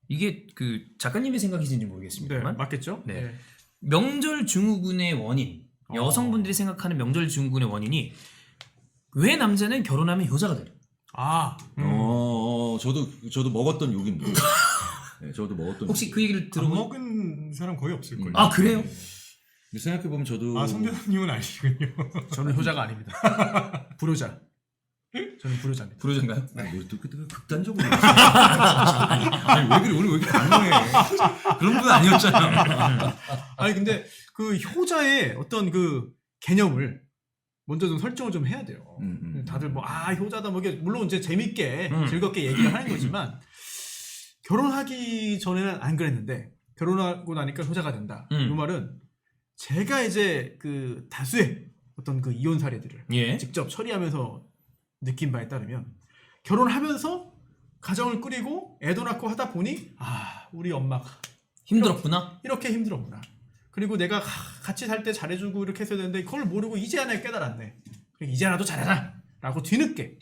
A: 이게 그 작가님의 생각이신지 모르겠습니다만
B: 네, 맞겠죠?
A: 네.
B: 네.
A: 명절 증후군의 원인, 여성분들이 생각하는 명절 증후군의 원인이 왜 남자는 결혼하면 효자가 돼요?
D: 저도 먹었던 욕입니다. 네, 저도 먹었던.
A: 혹시 그 얘기를
C: 안
A: 들어본?
C: 먹은 사람 거의 없을 거예요.
A: 아 그래요?
D: 생각해 보면 저도.
C: 송 변호님은 아시군요.
B: 저는 효자가 아닙니다. 불효자. 저는 불효자입니다.
A: 불효자인가요?
D: 또 극단적으로. 아니 왜 그래 오늘 왜 이렇게 강해? 그런 분 아니었잖아.
B: 아니 근데 그 효자의 어떤 그 개념을 먼저 좀 설정을 좀 해야 돼요. 다들 뭐 효자다 뭐 이게 물론 이제 재밌게 즐겁게 얘기를 하는 거지만 결혼하기 전에는 안 그랬는데 결혼하고 나니까 효자가 된다. 이 말은 제가 이제 그 다수의 어떤 그 이혼 사례들을 직접 처리하면서 느낀 바에 따르면 결혼하면서 가정을 꾸리고 애도 낳고 하다 보니 우리 엄마가
A: 힘들었구나.
B: 이렇게 힘들었구나. 그리고 내가 같이 살 때 잘해주고 이렇게 했어야 되는데 그걸 모르고 이제 하나 깨달았네. 이제라도 잘해라 라고 뒤늦게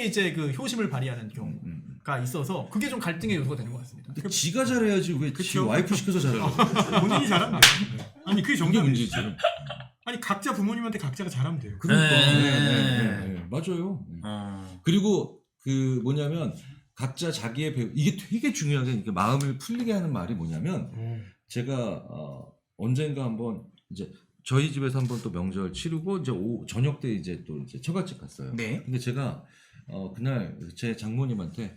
B: 이제 그 효심을 발휘하는 경우가 있어서 그게 좀 갈등의 요소가 되는 것 같습니다.
D: 근데 지가 잘해야지 왜 지 와이프 시켜서 잘하라고.
C: 본인이 잘하면 돼요. 아니 그게
D: 정게 문제지.
C: 아니 각자 부모님한테 각자가 잘하면 돼요.
D: 그러니까 네, 맞아요. 그리고 그 뭐냐면 각자 자기의 배우 이게 되게 중요한 게 이렇게 마음을 풀리게 하는 말이 뭐냐면 제가 언젠가 한번 이제 저희 집에서 한번 또 명절 치르고 이제 저녁 때 이제 또 이제 처갓집 갔어요.
A: 네.
D: 근데 제가 그날 제 장모님한테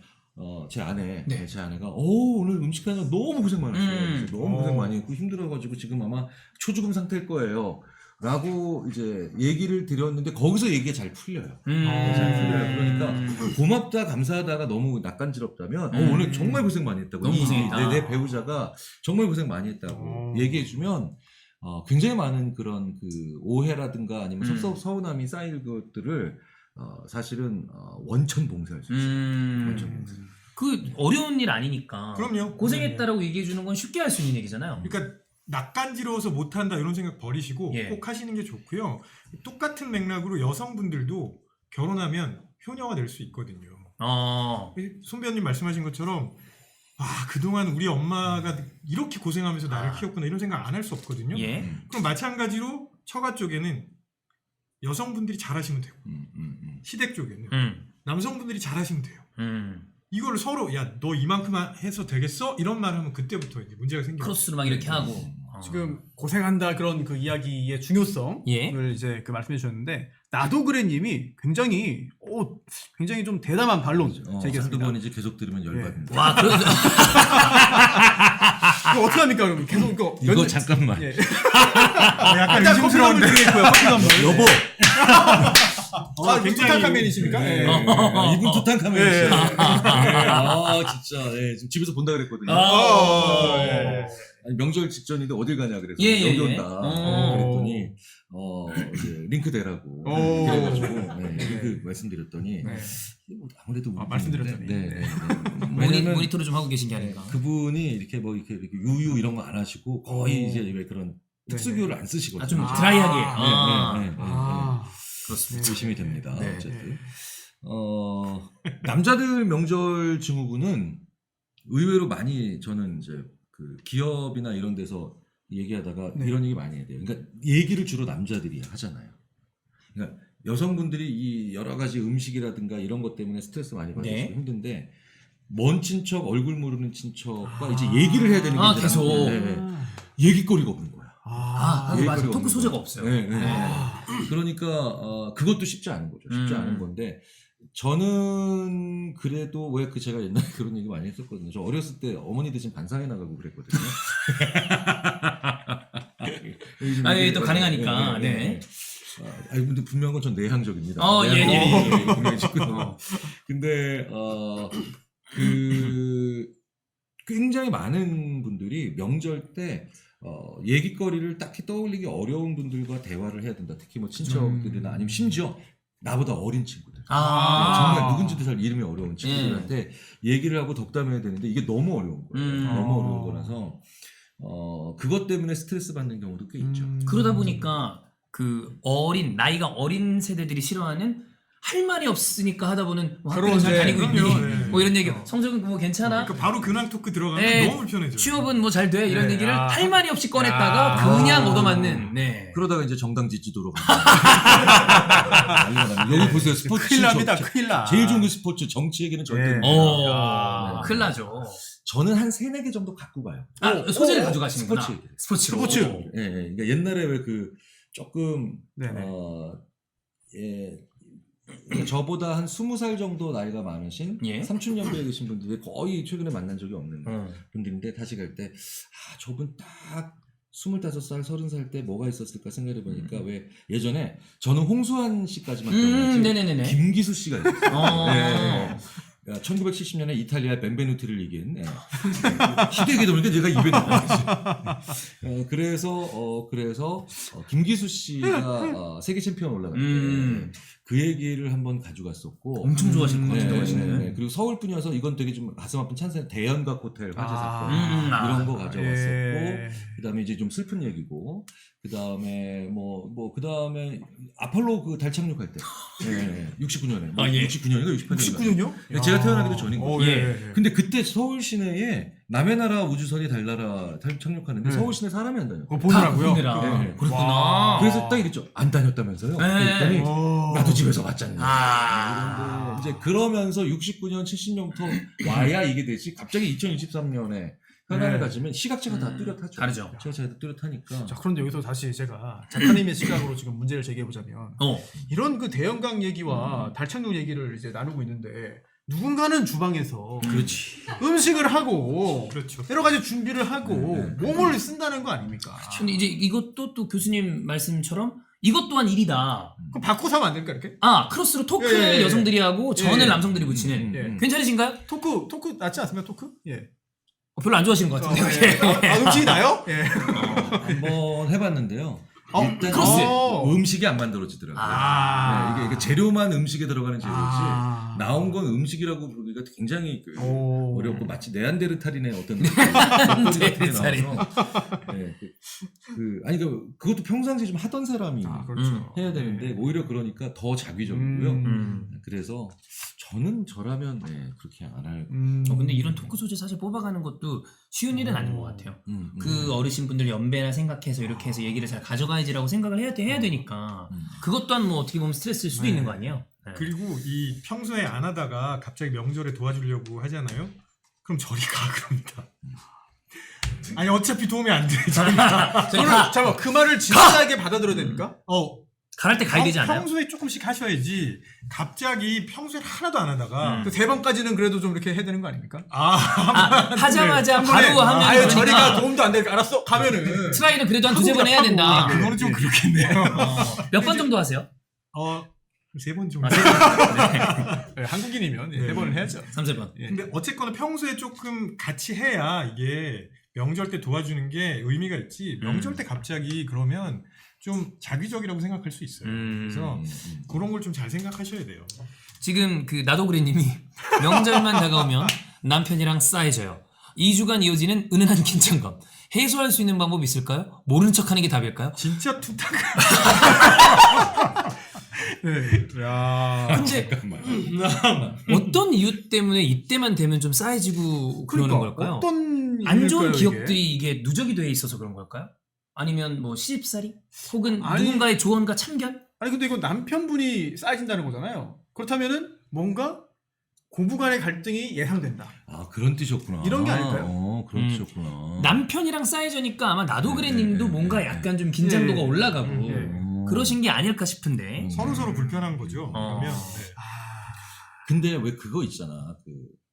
D: 제 아내가 오늘 음식하느라 너무 고생 많았어요. 너무 고생 많이 했고 힘들어가지고 지금 아마 초죽음 상태일 거예요. 라고 이제 얘기를 드렸는데 거기서 얘기가 잘 풀려요. 잘 풀려요. 그러니까 고맙다 감사하다가 너무 낯간지럽다면 오늘 정말 고생 많이 했다고.
A: 너무 고생했다.
D: 내 배우자가 정말 고생 많이 했다고 얘기해주면 굉장히 많은 그런 그 오해라든가 아니면 서운함이 쌓일 것들을 사실은 원천봉쇄할 수 있어요. 원천봉쇄.
A: 그 어려운 일 아니니까.
C: 그럼요.
A: 고생했다라고 얘기해 주는 건 쉽게 할 수 있는 얘기잖아요.
C: 그러니까 낯간지러워서 못한다 이런 생각 버리시고 꼭 하시는 게 좋고요. 똑같은 맥락으로 여성분들도 결혼하면 효녀가 될 수 있거든요. 손 배우님 말씀하신 것처럼 그동안 우리 엄마가 이렇게 고생하면서 나를 키웠구나 이런 생각 안 할 수 없거든요. 그럼 마찬가지로 처가 쪽에는 여성분들이 잘하시면 되고 시댁 쪽에는 남성분들이 잘하시면 돼요. 이걸 서로 너 이만큼 해서 되겠어? 이런 말 하면 그때부터 이제 문제가 생겨요.
A: 크로스로 막 이렇게 하고.
B: 지금 고생한다 그런 그 이야기의 중요성을 이제 그 말씀해 주셨는데 나도 그래님이 굉장히 좀 대담한 반론 제기했습니다.
D: 한두 번 이제 계속 들으면 열받는다.
A: 와, 그래서
B: 어떻게 합니까 그럼 계속
D: 이거 잠깐만.
C: 약간 의심스러운데.
D: 여보.
B: 굉장히 투탕카멘이십니까?
D: 이분 투탕카멘이시죠. 진짜 지금 집에서 본다 그랬거든요. 아니, 명절 직전인데 어딜 가냐 그래서 여기 온다 그랬더니 이제 링크 대라고 그래가지고 링크 말씀드렸더니 아무래도
A: 말씀드렸더니 모니터를 좀 하고 계신 게 아닌가.
D: 그분이 이렇게 이렇게 유유 이런 거 안 하시고 거의 이제 왜 그런 특수교를 안 쓰시거든요.
A: 좀 드라이하게. 그렇습니다.
D: 의심이 됩니다. 어쨌든 남자들 명절 증후군은 의외로 많이 저는 이제 그 기업이나 이런 데서 얘기하다가 이런 얘기 많이 해야 돼요. 그러니까 얘기를 주로 남자들이 하잖아요. 그러니까 여성분들이 이 여러 가지 음식이라든가 이런 것 때문에 스트레스 많이 받으시고 힘든데 먼 친척 얼굴 모르는 친척과 이제 얘기를 해야 되는 게
A: 계속
D: 얘기거리가 없는 거야.
A: 맞아. 토크 소재가 없어요.
D: 그러니까 그것도 쉽지 않은 거죠. 쉽지 않은 건데 저는 그래도 왜 제가 옛날에 그런 얘기 많이 했었거든요. 저 어렸을 때 어머니 대신 반상회 나가고 그랬거든요.
A: 또 가능하니까.
D: 근데 분명한 건 전 내향적입니다. 분명히 짓거든요. 근데 굉장히 많은 분들이 명절 때 얘기거리를 딱히 떠올리기 어려운 분들과 대화를 해야 된다. 특히 뭐 친척들이나 아니면 심지어 나보다 어린 친구들. 정말 누군지도 잘 이름이 어려운 친구들한테 얘기를 하고 덕담해야 되는데 이게 너무 어려운 거예요. 너무 어려운 거라서 그것 때문에 스트레스 받는 경우도 꽤 있죠.
A: 그러다 보니까 그 나이가 어린 세대들이 싫어하는 할 말이 없으니까 하다 보는 뭐
B: 그런
A: 학교는 잘 다니고 있니?
C: 그럼요.
A: 뭐 이런 얘기. 성적은 뭐 괜찮아?
C: 그러니까 바로 근황 토크 들어가면
A: 네.
C: 너무 불편해져요.
A: 취업은 뭐 잘 돼? 이런
B: 네.
A: 얘기를
B: 아.
A: 할 말이 없이 꺼냈다가
B: 야.
A: 그냥 얻어맞는. 네.
D: 그러다가 이제 정당 지지도로 갑니다. 여기 보세요. 스포츠
B: 큰일 납니다.
D: 저-
B: 큰일 나.
D: 제일 좋은 게 스포츠, 정치 얘기는 절대
B: 네.
D: 못
A: 오,
B: 야.
A: 큰일 나죠.
D: 저는 한 3-4개 정도 갖고 가요.
A: 소재를 가져가시는구나.
D: 스포츠 얘기를.
A: 스포츠로.
B: 스포츠.
D: 예, 예. 그러니까 옛날에 왜 그 조금
B: 네네.
D: 예. 그러니까 저보다 한 20살 정도 나이가 많으신
A: 예.
D: 삼촌 연배에 계신 분들이 거의 최근에 만난 적이 없는
A: 어.
D: 분들인데 다시 갈 때 저분 딱 25살, 30살 때 뭐가 있었을까 생각해 보니까 왜 예전에 저는 홍수환 씨까지만 기억나지
A: 네네네네.
D: 김기수 씨가 있었어요.
A: 어.
D: 1970년에 이탈리아 벤베누티를 이긴 희대에게 보니까 내가 입에 넣어야지. 그래서 김기수 씨가 세계 챔피언 올라갈 때 그 얘기를 한번 가져갔었고
A: 엄청 좋아하실 것 같은데.
D: 네. 그리고 서울 분이어서 이건 되게 좀 가슴 아픈 찬스 대연각 호텔 화재 사건 이런 거 가져왔었고
B: 예.
D: 그다음에 이제 좀 슬픈 얘기고 그다음에 그다음에 아폴로 그 달 착륙할 때 69년에
A: 아, 예.
D: 69년인가 68년인가
B: 69년요?
D: 제가 태어나기도 전인 거예요.
A: 예.
D: 근데 그때 서울 시내에 남의 나라 우주선이 달나라 착륙하는데 서울 시내 사람이 안 다녀.
B: 그거 보느라고요?
A: 보느라.
D: 네.
A: 그렇구나.
B: 와.
D: 그래서 딱 이랬죠. 안 다녔다면서요?
A: 네.
D: 그랬더니
B: 오.
D: 나도 집에서 봤잖아.
A: 아.
D: 이제 그러면서 69년, 70년부터 와야 이게 되지. 갑자기 2023년에 현안을
B: 네.
D: 가지면 시각차가 다 뚜렷하죠.
A: 다르죠.
D: 시각차가 다 뚜렷하니까.
B: 자, 그런데 여기서 다시 제가 작가님의 시각으로 지금 문제를 제기해 보자면 이런 그 대형강 얘기와 달착륙 얘기를 이제 나누고 있는데 누군가는 주방에서
D: 그렇지.
B: 음식을 하고
C: 그렇죠.
B: 여러 가지 준비를 하고 몸을 쓴다는 거 아닙니까?
A: 근데 이제 이것도 또 교수님 말씀처럼 이것 또한 일이다.
B: 그럼 바꿔서 하면 안 될까 이렇게?
A: 크로스로 토크를
B: 예, 예, 예.
A: 여성들이 하고 저는
B: 예.
A: 남성들이 붙이는.
B: 예.
A: 괜찮으신가요?
B: 토크 낫지 않습니까? 토크? 예.
A: 별로 안 좋아하시는 것 같은데.
B: 음식이 나요? 예.
D: 한번 해봤는데요. 일단
A: 크로스.
D: 음식이 안 만들어지더라고요. 네, 이게 재료만 음식에 들어가는 재료지 나온 건 음식이라고 부르기가 굉장히 어렵고 마치 네안데르탈인의 어떤
A: 네안데르탈인.
D: 아니 그것도 평상시에 좀 하던 사람이
B: 그렇죠.
D: 해야 되는데 오히려 그러니까 더 자기적이고요. 그래서 저라면 그렇게 안 할.
A: 근데 이런 토크 소재 사실 뽑아가는 것도 쉬운 일은 아닌 것 같아요. 그 어르신분들 연배나 생각해서 이렇게 해서 얘기를 잘 가져가야지라고 생각을 해야 되니까 그것 또한 뭐 어떻게 보면 스트레스일 수도 있는 거 아니에요? 네.
C: 그리고 이 평소에 안 하다가 갑자기 명절에 도와주려고 하잖아요. 그럼 저리 가 그럽니다. 아니 어차피 도움이 안 돼.
B: 잠깐만 그 말을 진지하게 받아들여야 됩니까?
A: 갈할 때 가야 되지 않아요?
C: 평소에 조금씩 하셔야지. 갑자기 평소에 하나도 안 하다가
B: 그 3번까지는 그래도 좀 이렇게 해야 되는 거 아닙니까?
A: 하자마자
B: 한
A: 바로
B: 번에,
A: 하면
B: 아유
A: 그러니까
B: 저리가 도움도 안 돼. 알았어. 가면은
A: 트라이를 그래도 한 2-3번 해야 된다.
C: 그거는 좀 그렇겠네요.
A: 몇 번 정도 하세요?
C: 3번 정도.
B: 네, 한국인이면 3번을 해야죠.
A: 3-4번.
B: 예.
C: 근데 어쨌거나 평소에 조금 같이 해야 이게 명절 때 도와주는 게 의미가 있지. 명절 때 갑자기 그러면 좀 자기적이라고 생각할 수 있어요. 그래서 그런 걸 좀 잘 생각하셔야 돼요.
A: 지금 그 나도그래님이 명절만 다가오면 남편이랑 싸해져요. 2주간 이어지는 은은한 긴장감. 해소할 수 있는 방법이 있을까요? 모른 척하는 게 답일까요?
C: 진짜 툭탁.
B: 네. 야.
A: 근데 어떤 이유 때문에 이때만 되면 좀 싸해지고 그러는 걸까요?
B: 어떤
A: 안 좋은
B: 일일까요,
A: 기억들이 이게 누적이 돼 있어서 그런 걸까요? 아니면 뭐 시집살이? 혹은
B: 아니,
A: 누군가의 조언과 참견?
B: 아니 근데 이거 남편분이 쌓여진다는 거잖아요. 그렇다면은 뭔가 고부간의 갈등이 예상된다.
D: 그런 뜻이었구나.
B: 이런 게 아닐까요?
D: 그런 뜻이었구나.
A: 남편이랑 싸해져니까 아마 나도그래님도 뭔가 약간 좀 긴장도가
B: 네.
A: 올라가고
B: 네.
A: 그러신 게 아닐까 싶은데.
C: 서로 불편한 거죠. 그러면
D: 근데 왜 그거 있잖아. 그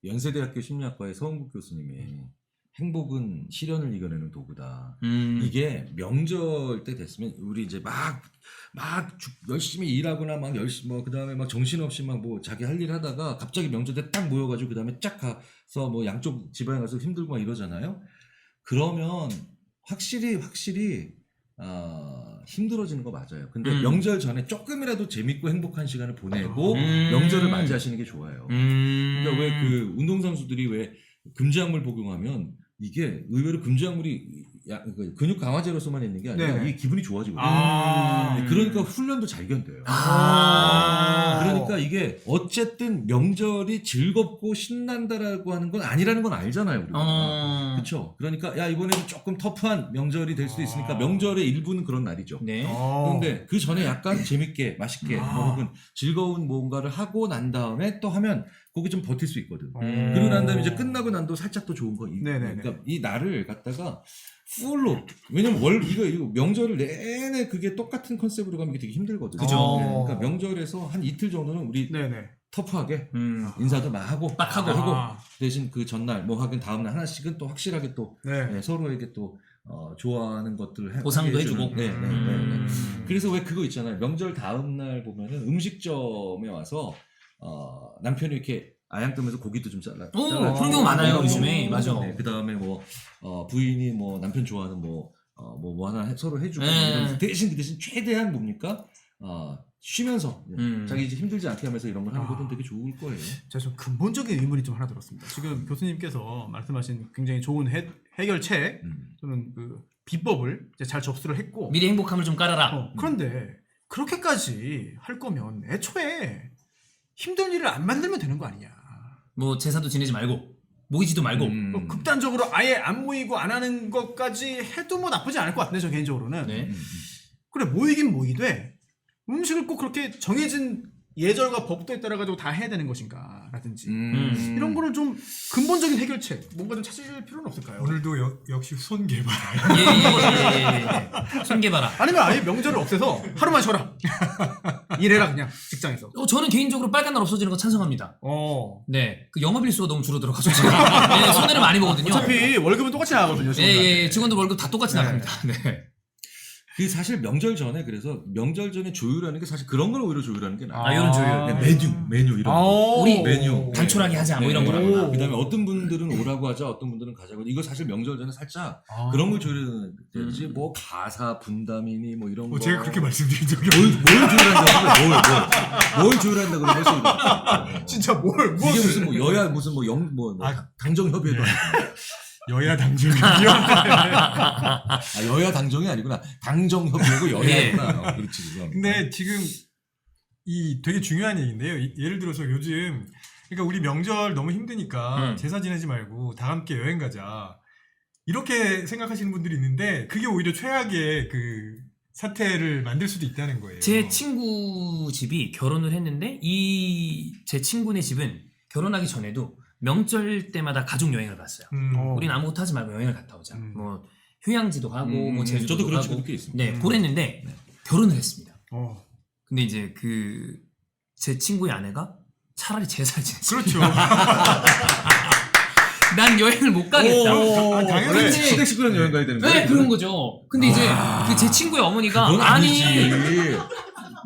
D: 연세대학교 심리학과의 서원국 교수님이 행복은 시련을 이겨내는 도구다. 이게 명절 때 됐으면 우리 이제 막 열심히 일하거나 막 열심히 그다음에 막 정신없이 막 자기 할 일 하다가 갑자기 명절 때 딱 모여가지고 그다음에 쫙 가서 양쪽 집안에 가서 힘들고 막 이러잖아요. 그러면 확실히 힘들어지는 거 맞아요. 근데 명절 전에 조금이라도 재밌고 행복한 시간을 보내고 명절을 맞이하시는 게 좋아요. 그러니까 왜 그 운동선수들이 왜 금지약물 복용하면 이게 의외로 금주약물이 근육 강화제로서만 있는 게 아니라
B: 네.
D: 이게 기분이 좋아지거든요.
B: 아.
D: 그러니까 훈련도 잘 견뎌요.
A: 아.
D: 그러니까 이게 어쨌든 명절이 즐겁고 신난다라고 하는 건 아니라는 건 알잖아요. 우리가. 그렇죠. 그러니까 야 이번에는 조금 터프한 명절이 될 수도 있으니까 명절의 일부는 그런 날이죠.
A: 네.
D: 그런데 그 전에 약간 재밌게 맛있게 뭐 혹은 즐거운 뭔가를 하고 난 다음에 또 하면 거기 좀 버틸 수 있거든. 그리고 난 다음에 이제 끝나고 난도 살짝 또 좋은 거. 그러니까 이 날을 갖다가 풀로, 왜냐면 이거 명절을 내내 그게 똑같은 컨셉으로 가면 이게 되게 힘들거든요.
A: 그죠.
D: 그러니까 명절에서 한 이틀 정도는 우리
B: 네네.
D: 터프하게 인사도 막 하고
A: 딱 하고.
D: 대신 그 전날 뭐 하긴 다음날 하나씩은 또 확실하게 또
B: 네.
D: 서로에게 또 좋아하는 것들을
A: 보상도
D: 해주는.
A: 해주고.
D: 네. 그래서 왜 그거 있잖아요. 명절 다음날 보면은 음식점에 와서 남편이 이렇게 아양 뜨면서 고기도 좀 잘라.
A: 그런 경우 많아요 요즘에. 맞아.
D: 네, 그 다음에 뭐 부인이 뭐 남편 좋아하는 뭐 하나 서로 해주고
A: 네.
D: 이러면서 대신 최대한 뭡니까 쉬면서 자기 이제 힘들지 않게 하면서 이런 걸 하는 것도 되게 좋을 거예요.
B: 제가 좀 근본적인 의문이 좀 하나 들었습니다. 지금 교수님께서 말씀하신 굉장히 좋은 해결책 또는 그 비법을 이제 잘 접수를 했고
A: 미리 행복함을 좀 깔아라.
B: 그런데 그렇게까지 할 거면 애초에 힘든 일을 안 만들면 되는 거 아니냐.
A: 뭐 제사도 지내지 말고 모이지도 말고.
B: 뭐 극단적으로 아예 안 모이고 안 하는 것까지 해도 뭐 나쁘지 않을 것 같은데 저 개인적으로는.
A: 네.
B: 그래 모이긴 모이되 음식을 꼭 그렇게 정해진 예절과 법도에 따라 가지고 다 해야 되는 것인가 라든지 이런 거를 좀 근본적인 해결책 뭔가 좀 찾을 필요는 없을까요?
C: 오늘도 역시 손 개발.
A: 예. 손 개봐라.
B: 아니면 아예 명절을 없애서 하루만 쉬어라. 일해라 그냥 직장에서.
A: 저는 개인적으로 빨간 날 없어지는 거 찬성합니다.
B: 어.
A: 네. 그 영업일수가 너무 줄어들어가지고 제가 네, 손해를 많이 보거든요.
B: 어차피 월급은 똑같이 나가거든요.
A: 예. 직원들 월급 다 똑같이
B: 네.
A: 나갑니다. 네.
D: 그 사실 명절 전에 그래서 명절 전에 조율하는 게 사실 그런 걸 오히려 조율하는 게 나아요.
A: 이런 조율.
D: 메뉴 이런 거.
A: 우리
D: 메뉴
A: 단촐하게 하자 뭐 이런 거라.
D: 그다음에 어떤 분들은 오라고 하자, 어떤 분들은 가자고. 이거 사실 명절 전에 살짝 그런 걸 조율해야지. 뭐 가사 분담이니 뭐 이런 거.
C: 제가 그렇게 말씀드린 적이
D: 뭘 조율한다고 뭘 조율한다 그러면 했어요.
B: 진짜
D: 이게 무슨 뭐 여야 무슨 당정 협의회도 아니고.
C: 여야 당정이요.
D: 여야 당정이 아니구나. 당정 협의고 여야구나. 그렇지.
C: 근데 지금 이 되게 중요한 얘기인데요. 예를 들어서 요즘 그러니까 우리 명절 너무 힘드니까 제사 지내지 말고 다 함께 여행 가자. 이렇게 생각하시는 분들이 있는데 그게 오히려 최악의 그 사태를 만들 수도 있다는 거예요.
A: 제 친구 집이 결혼을 했는데 제 친구네 집은 결혼하기 전에도 명절 때마다 가족 여행을 갔어요. 우리는 아무것도 하지 말고 여행을 갔다 오자. 뭐 휴양지도 가고 뭐 제주도
D: 저도 그런
A: 가고.
D: 친구도 있습니다.
A: 네, 그랬는데 결혼을 했습니다.
B: 어.
A: 근데 이제 제 친구의 아내가 차라리 제사를 지냈어요.
C: 그렇죠.
A: 난 여행을 못 가겠다.
C: 당연히
D: 시댁 식구랑 여행 가야 되는 거예요?
A: 네, 그런 거죠. 근데 이제 제 친구의 어머니가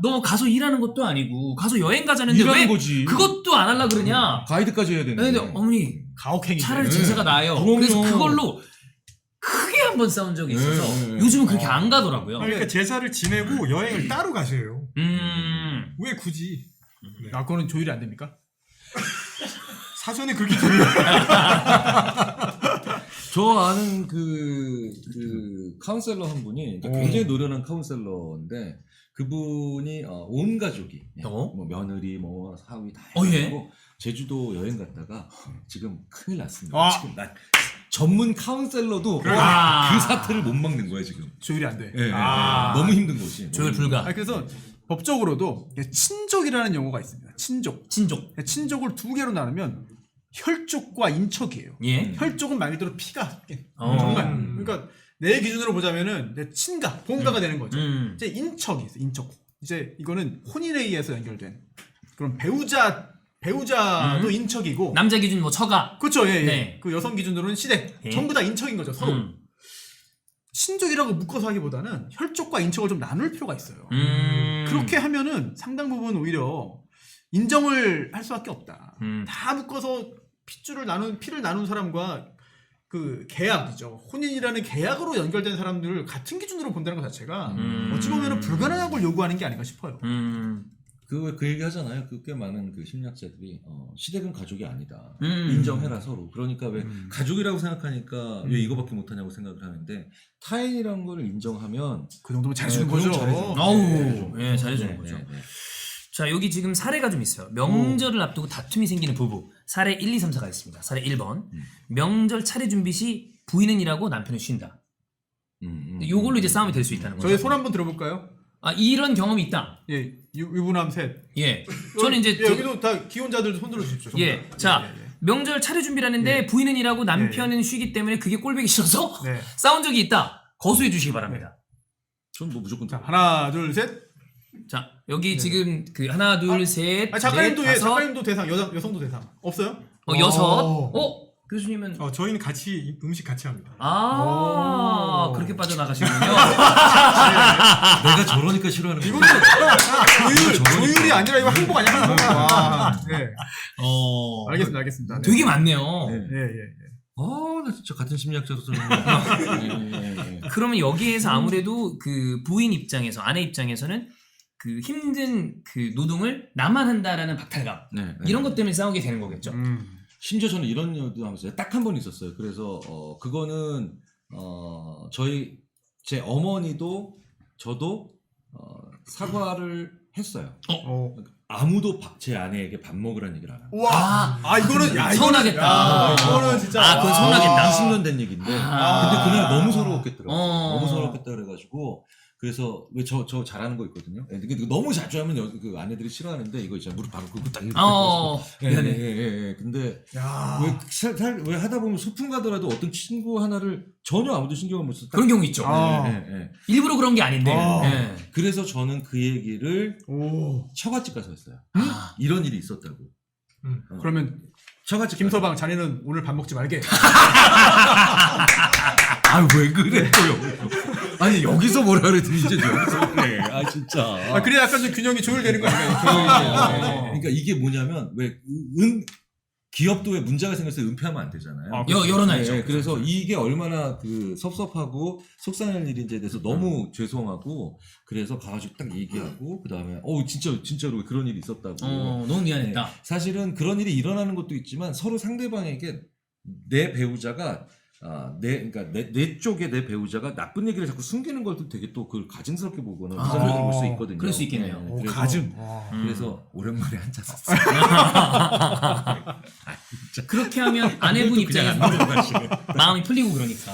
A: 너 가서 일하는 것도 아니고 가서 여행 가자는데 왜
D: 거지.
A: 그것도 안 하려 그러냐?
D: 가이드까지 해야 되는데.
A: 근데 어머니
B: 가혹행위.
A: 차라리 제사가 나아요.
D: 그럼요.
A: 그래서 그걸로 크게 한번 싸운 적이 있어서 요즘은 그렇게 안 가더라고요.
C: 그러니까 제사를 지내고 여행을 따로 가세요. 왜 굳이? 네.
B: 그거는 조율이 안 됩니까?
C: 사전에 그렇게 조율.
D: 저 아는 그 카운셀러 한 분이 굉장히 노련한 카운셀러인데 그분이 온 가족이 뭐 며느리 뭐 사위 다 해가지고 제주도 여행 갔다가 지금 큰일 났습니다. 지금 전문 카운셀러도 그 사태를 못 막는 거야 지금.
B: 조율이 안 돼.
D: 너무 힘든 거지.
A: 조율 불가.
B: 그래서 법적으로도 친족이라는 용어가 있습니다. 친족을 두 개로 나누면 혈족과 인척이에요.
A: 예.
B: 혈족은 말 그대로 피가 정말. 그러니까 내 기준으로 보자면은 내 친가, 본가가 되는 거죠. 이제 인척이 있어. 인척. 이제 이거는 혼인에 의해서 연결된 그럼 배우자도 인척이고
A: 남자 기준 뭐 처가.
B: 그렇죠. 예.
A: 네.
B: 그 여성 기준으로는 시댁 전부 다 인척인 거죠. 서로. 친족이라고 묶어서 하기보다는 혈족과 인척을 좀 나눌 필요가 있어요. 그렇게 하면은 상당 부분 오히려 인정을 할 수밖에 없다. 다 묶어서 피를 나눈 사람과 그 계약이죠. 혼인이라는 계약으로 연결된 사람들을 같은 기준으로 본다는 것 자체가 어찌 보면 불가능한 걸 요구하는 게 아닌가 싶어요.
D: 그 얘기 하잖아요. 꽤 많은 그 심리학자들이 시댁은 가족이 아니다. 인정해라 서로. 그러니까 왜 가족이라고 생각하니까 왜 이거밖에 못하냐고 생각을 하는데 타인이라는 걸 인정하면
B: 그 정도면 잘해주는 거죠.
A: 예, 잘해주는 거죠. 자, 여기 지금 사례가 좀 있어요. 명절을 앞두고 다툼이 생기는 부부. 사례 1, 2, 3, 4가 있습니다. 사례 1번. 명절 차례 준비 시 부인은 일하고 남편은 쉰다. 요걸로 이제 싸움이 될 수 있다는 거죠.
B: 저희 손 한번 들어볼까요?
A: 아, 이런 경험이 있다.
B: 예, 유부남 셋.
A: 예. 저는 이제
B: 여기도 다 기혼자들 손 들어주십시오.
A: 예. 자, 명절 차례 준비라는데 부인은 일하고 남편은 쉬기 때문에 그게 꼴보기 싫어서 싸운 적이 있다. 거수해 주시기 바랍니다.
D: 전 뭐 무조건
B: 자, 하나, 둘, 셋.
A: 자, 여기 지금 그 하나, 둘, 셋,
B: 작가님도
A: 넷, 다섯,
B: 작가님도 대상, 여성도 대상 없어요?
A: 여섯. 교수님은
C: 저희는 같이 음식 같이 합니다.
A: 그렇게 빠져나가시군요.
D: 내가 저러니까 싫어하는 거야.
B: 이거는 조율이 아니라 이거 항복 아니야? 항복. 네. 알겠습니다. 네.
A: 되게 많네요.
D: 나 진짜 같은 심리학자로서.
A: 그러면 여기에서 아무래도 그 부인 입장에서, 아내 입장에서는 그 힘든 그 노동을 나만 한다라는 박탈감. 이런 것 때문에 싸우게 되는 거겠죠.
D: 심지어 저는 이런 일도 하면서 딱 한 번 있었어요. 그래서 그거는 제 어머니도 저도 사과를 했어요. 아무도 제 아내에게 밥 먹으라는 얘기를 안 하고.
B: 와, 이거는
A: 서운하겠다.
B: 이거는 진짜.
A: 그건 서운하겠다.
D: 20년 된 얘기인데. 근데 그날 너무 서러웠겠더라고요. 너무 서러웠겠다 그래가지고. 그래서 왜 저 잘하는 거 있거든요. 근데 너무 자주 하면 그 아내들이 싫어하는데 이거 있잖아요. 무릎 바로 꿇고 딱 이렇게. 예. 근데 왜 하다 보면 소풍 가더라도 어떤 친구 하나를 전혀 아무도 신경을 못 써서
A: 그런 경우 있죠. 일부러 그런 게 아닌데.
D: 그래서 저는 그 얘기를 처갓집 가서 했어요. 이런 일이 있었다고.
B: 그러면
D: 처갓집
B: 김서방 자네는 오늘 밥 먹지 말게.
D: 왜 그래 또요? 아니 여기서 뭐라 그랬더니 이제 여기서 그래. 진짜.
B: 그래 약간 좀 균형이 조율되는 거 아닌가요?
D: 그러니까 이게 뭐냐면 왜 기업도 왜 문제가 생겼을 때 은폐하면 안 되잖아요.
A: 열어놔야죠.
D: 그래서 이게 얼마나 그 섭섭하고 속상한 일인지에 대해서 너무 죄송하고 그래서 가가지고 딱 얘기하고 그 다음에 진짜로 그런 일이 있었다고.
A: 너무 미안했다.
D: 사실은 그런 일이 일어나는 것도 있지만 서로 상대방에게 내 배우자가 내 쪽에 내 배우자가 나쁜 얘기를 자꾸 숨기는 것도 되게 또 그걸 가증스럽게 보거나 부담스럽게 볼 수 있거든요.
A: 그럴 수 있겠네요.
D: 그래서 오랜만에 한잔 샀어요.
A: 그렇게 하면 아내분 입장에서 마음이 풀리고 그러니까.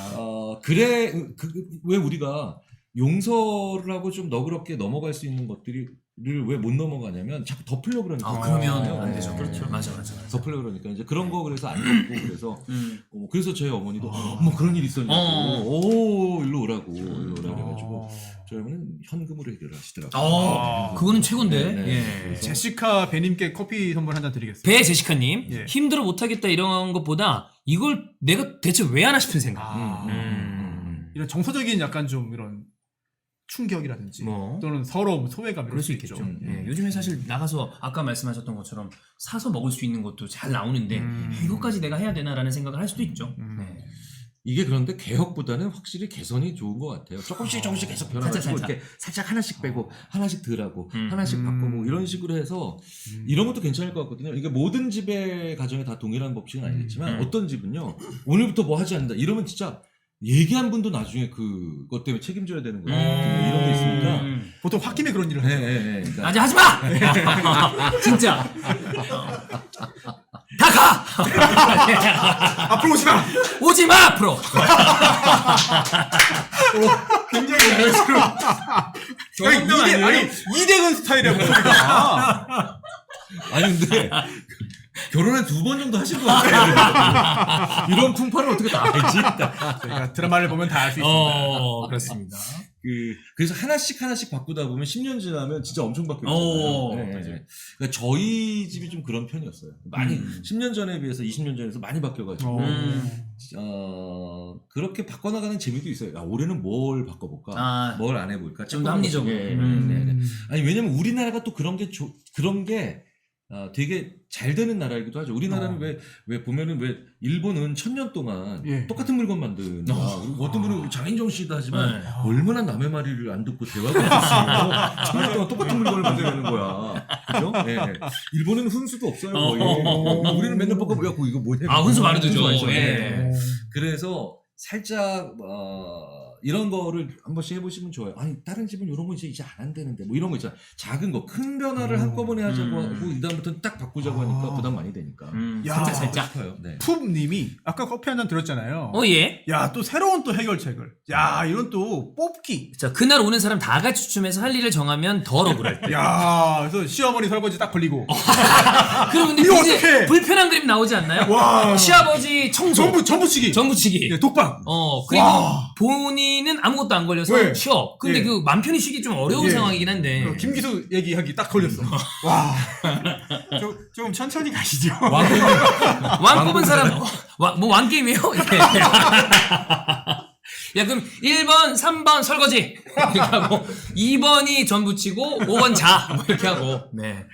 D: 왜 우리가 용서를 하고 좀 너그럽게 넘어갈 수 있는 것들을 왜 못 넘어가냐면 자꾸 덮으려고 그러니까.
A: 그러면 안 되죠. 그렇죠. 맞아.
D: 덮으려고 그러니까 이제 그런 거 그래서 안 덮고 그래서 저희 어머니도 뭐 그런 일 있었냐고 일로 오라고 그래가지고 저희 어머니는 현금으로 해결을 하시더라고요.
A: 그거는 최고인데.
B: 제시카 배님께 커피 선물 한 잔 드리겠습니다.
A: 배 제시카님 힘들어 못하겠다 이런 것보다 이걸 내가 대체 왜 하나 싶은 생각.
B: 이런 정서적인 약간 좀 이런 충격이라든지 또는 서러움, 소외감
A: 그럴 수 있겠죠. 요즘에 사실 나가서 아까 말씀하셨던 것처럼 사서 먹을 수 있는 것도 잘 나오는데 이것까지 내가 해야 되나라는 생각을 할 수도 있죠.
D: 이게 그런데 개혁보다는 확실히 개선이 좋은 것 같아요. 조금씩 계속 변화가지고 이렇게 살짝 하나씩 빼고 하나씩 덜하고 하나씩 바꾸고 이런 식으로 해서 이런 것도 괜찮을 것 같거든요. 이게 모든 집의 가정에 다 동일한 법칙은 아니겠지만 어떤 집은요 오늘부터 뭐 하지 않는다 이러면 진짜 얘기한 분도 나중에 그것 때문에 책임져야 되는 거예요. 이런 게 있으니까
B: 보통 홧김에 그런 일을 하죠.
D: 그러니까.
A: 아직 하지 마. 진짜. 다 가.
B: 앞으로 오지 마.
A: 오지 마 앞으로.
B: 굉장히 자연스러워. 이대근 스타일이야 목소리가.
D: 아니 근데 결혼한 2번 정도 하신 것 같아요. 이런 풍파를 어떻게 다 알지?
B: 저희가 드라마를 보면 다 알 수 있습니다. 그렇습니다.
D: 그래서 하나씩 바꾸다 보면 10년 지나면 진짜 엄청 바뀌었잖아요. 그러니까 저희 집이 좀 그런 편이었어요. 많이 10년 전에 비해서 20년 전에서 많이 바뀌어가지고 그렇게 바꿔나가는 재미도 있어요. 올해는 뭘 바꿔볼까? 뭘 안 해볼까?
A: 좀 더 합리적으로.
D: 아니 왜냐면 우리나라가 또 그런 게 되게 잘 되는 나라이기도 하죠. 우리나라는 왜 보면은 왜 일본은 1000년 동안 똑같은 물건 만든다. 그리고 어떤 분은 장인정 씨도 하지만 얼마나 남의 말을 안 듣고 대화가 없었어요. 1000년 동안 똑같은 물건을 만들어내는 거야. 그죠? 네. 일본은 훈수도 없어요. 거의. 우리는 맨날 볶아보고 야, 이거 뭐냐.
A: 훈수 바르죠.
D: 그래서 살짝 이런 거를 한 번씩 해보시면 좋아요. 아니 다른 집은 이런 거 이제 안 한다는데 뭐 이런 거 있잖아. 작은 거 큰 변화를 한꺼번에 하자고 하고 이다음부터는 딱 바꾸자고 하니까 부담 많이 되니까.
B: 야,
A: 살짝.
D: 네.
B: 풉님이 아까 커피 한 잔 들었잖아요.
A: 예.
B: 야, 또 새로운 또 해결책을. 야, 이런 또 뽑기.
A: 자, 그날 오는 사람 다 같이 추첨해서 할 일을 정하면 덜 억울할 때.
B: 야, 그래서 시어머니 설거지 딱 걸리고.
A: 그럼 근데
B: 이거
A: 이제
B: 어떡해?
A: 불편한 그림 나오지 않나요?
B: 와.
A: 시아버지 청소.
B: 전부치기.
A: 전부치기.
B: 네, 독박.
A: 그리고
B: 와.
A: 본인은 아무것도 안 걸려서
B: 네.
A: 쉬어. 근데
B: 예.
A: 그 맘 편히 쉬기 좀 어려운 상황이긴 한데.
B: 김기수 얘기하기 딱 걸렸어. 와.
C: 좀 천천히 가시죠.
A: 왕 뽑은 사람, 뭐 왕게임이에요? 예. 야, 그럼 1번, 3번 설거지. 이렇게 하고, 2번이 전 부치고, 5번 자. 뭐 이렇게 하고. 네.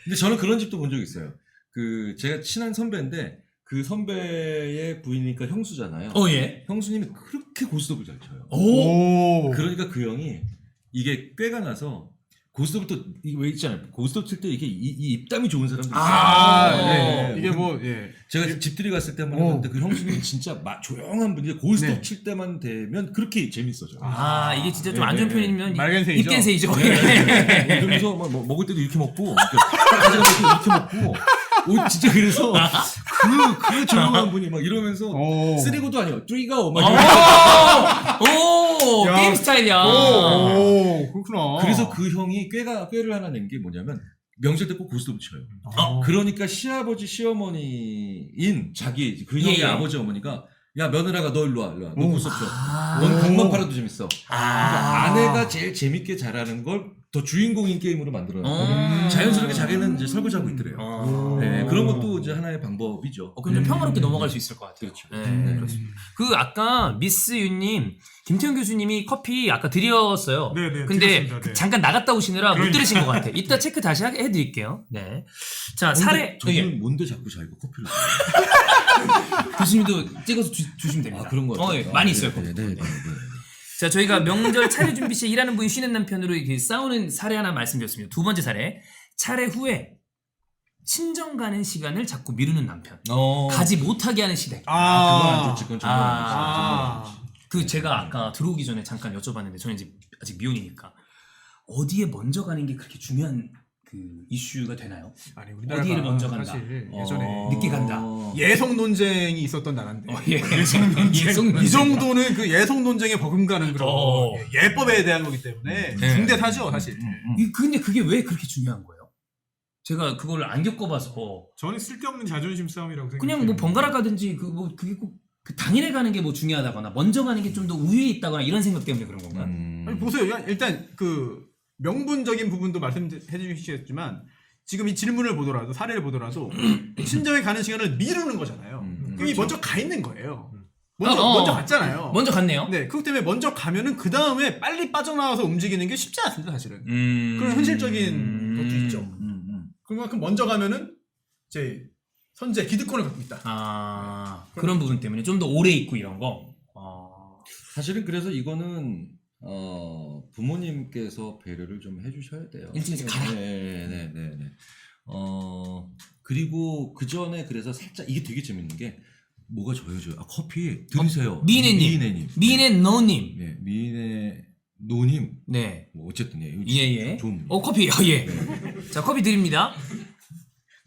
D: 근데 저는 그런 집도 본 적 있어요. 그 제가 친한 선배인데 그 선배의 부인이니까 형수잖아요.
A: 예.
D: 형수님이 그렇게 고스톱을 잘 쳐요.
B: 오.
D: 그러니까 그 형이 이게 꾀가 나서 고스톱을 또 이게 왜 있잖아요. 고스톱 칠 때 이게 이 입담이 좋은 사람들 있어요.
B: 예. 이게 뭐
D: 제가 집들이 갔을 때 한번 해봤는데 그 형수님이 진짜 조용한 분인데 고스톱
B: 네.
D: 칠 때만 되면 그렇게 재밌어져요.
A: 이게 진짜 좀 안 좋은 표현이면
B: 말겐세이죠.
A: 입겐세이죠.
D: 그러면서 막 먹을 때도 이렇게 먹고 이렇게 먹고 진짜 그래서 그 조용한 분이 막 이러면서 쓰리고도 아니요 뚜이가오 막
A: 오,
B: 야.
A: 게임 스타일이야.
B: 오, 그렇구나.
D: 그래서 그 형이 꾀를 하나 낸 게 뭐냐면 명절 때 꼭 고스톱을 쳐요. 그러니까 시아버지 시어머니인 자기 그 형의 아버지 어머니가 야 며느라가 너 일로 와 너 고스톱 쳐. 넌 곡만 팔아도 재밌어. 그러니까 아내가 제일 재밌게 잘하는 걸 더 주인공인 게임으로 만들어요. 자연스럽게 자기는 이제 설거지하고 있더래요. 네, 그런 것도 이제 하나의 방법이죠.
A: 그럼 좀 평화롭게 넘어갈 수 있을 것 같아요.
D: 그렇죠.
A: 네, 그렇습니다. 그 아까 미스 윤님, 김태형 교수님이 커피 아까 드렸어요.
C: 네네.
A: 근데
C: 드렸습니다. 네.
A: 잠깐 나갔다 오시느라 못
C: 그러니까.
A: 들으신 것 같아요. 이따 체크 다시 해드릴게요. 네. 자, 사례.
D: 저는 뭔데 자꾸 자기가 커피를 줘요?
A: 교수님도 찍어서 주시면 됩니다.
D: 그런 거
A: 예, 많이 있어요.
D: 네.
A: 자, 저희가 명절 차례 준비 시에 일하는 분이 쉬는 남편으로 이렇게 싸우는 사례 하나 말씀드렸습니다. 두 번째 사례. 차례 후에 친정 가는 시간을 자꾸 미루는 남편. 가지 못하게 하는 시댁.
D: 그건 안 좋지. 그건 정말 안 좋지.
A: 그 제가 아까 들어오기 전에 잠깐 여쭤봤는데 저는 이제 아직 미혼이니까 어디에 먼저 가는 게 그렇게 중요한 그 이슈가 되나요?
B: 아니 우리나라가
A: 어디를 먼저 간다.
B: 사실 예전에
A: 늦게 간다.
B: 예성 논쟁이 있었던 나라인데
A: 예성 논쟁.
B: 이 정도는 그 예성 논쟁에 버금가는 그런 예법에 대한 거기 때문에 중대 사죠 사실.
A: 근데 그게 왜 그렇게 중요한 거예요? 제가 그걸 안 겪어봐서
C: 저는 쓸데없는 자존심 싸움이라고 생각해요.
A: 그냥 뭐 번갈아 가든지 그게 꼭 그 당일에 가는 게 뭐 중요하다거나 먼저 가는 게 좀 더 우위에 있다거나 이런 생각 때문에 그런 건가?
B: 아니, 보세요. 일단 그 명분적인 부분도 말씀해 주시겠지만 지금 이 질문을 보더라도 사례를 보더라도 친정에 가는 시간을 미루는 거잖아요. 그럼 이 먼저 가 있는 거예요. 먼저 갔잖아요.
A: 먼저 갔네요.
B: 네, 그렇기 때문에 먼저 가면은 그 다음에 빨리 빠져나와서 움직이는 게 쉽지 않습니다, 사실은. 그런 현실적인 것도 있죠. 그만큼 먼저 가면은 이제 선제 기득권을 갖고 있다.
A: 그런 부분 때문에 좀 더 오래 있고 이런 거.
D: 사실은 그래서 이거는 부모님께서 배려를 좀 해주셔야 돼요.
A: 일찍 가라.
D: 네. 그리고 그 전에 그래서 살짝 이게 되게 재밌는 게 뭐가 줘요. 커피 드리세요.
A: 미인애님. 미인애노님.
D: 네, 미인애 노님.
A: 네.
D: 뭐 어쨌든
A: 예.
D: 좋은.
A: 커피. 예. 자, 커피 드립니다.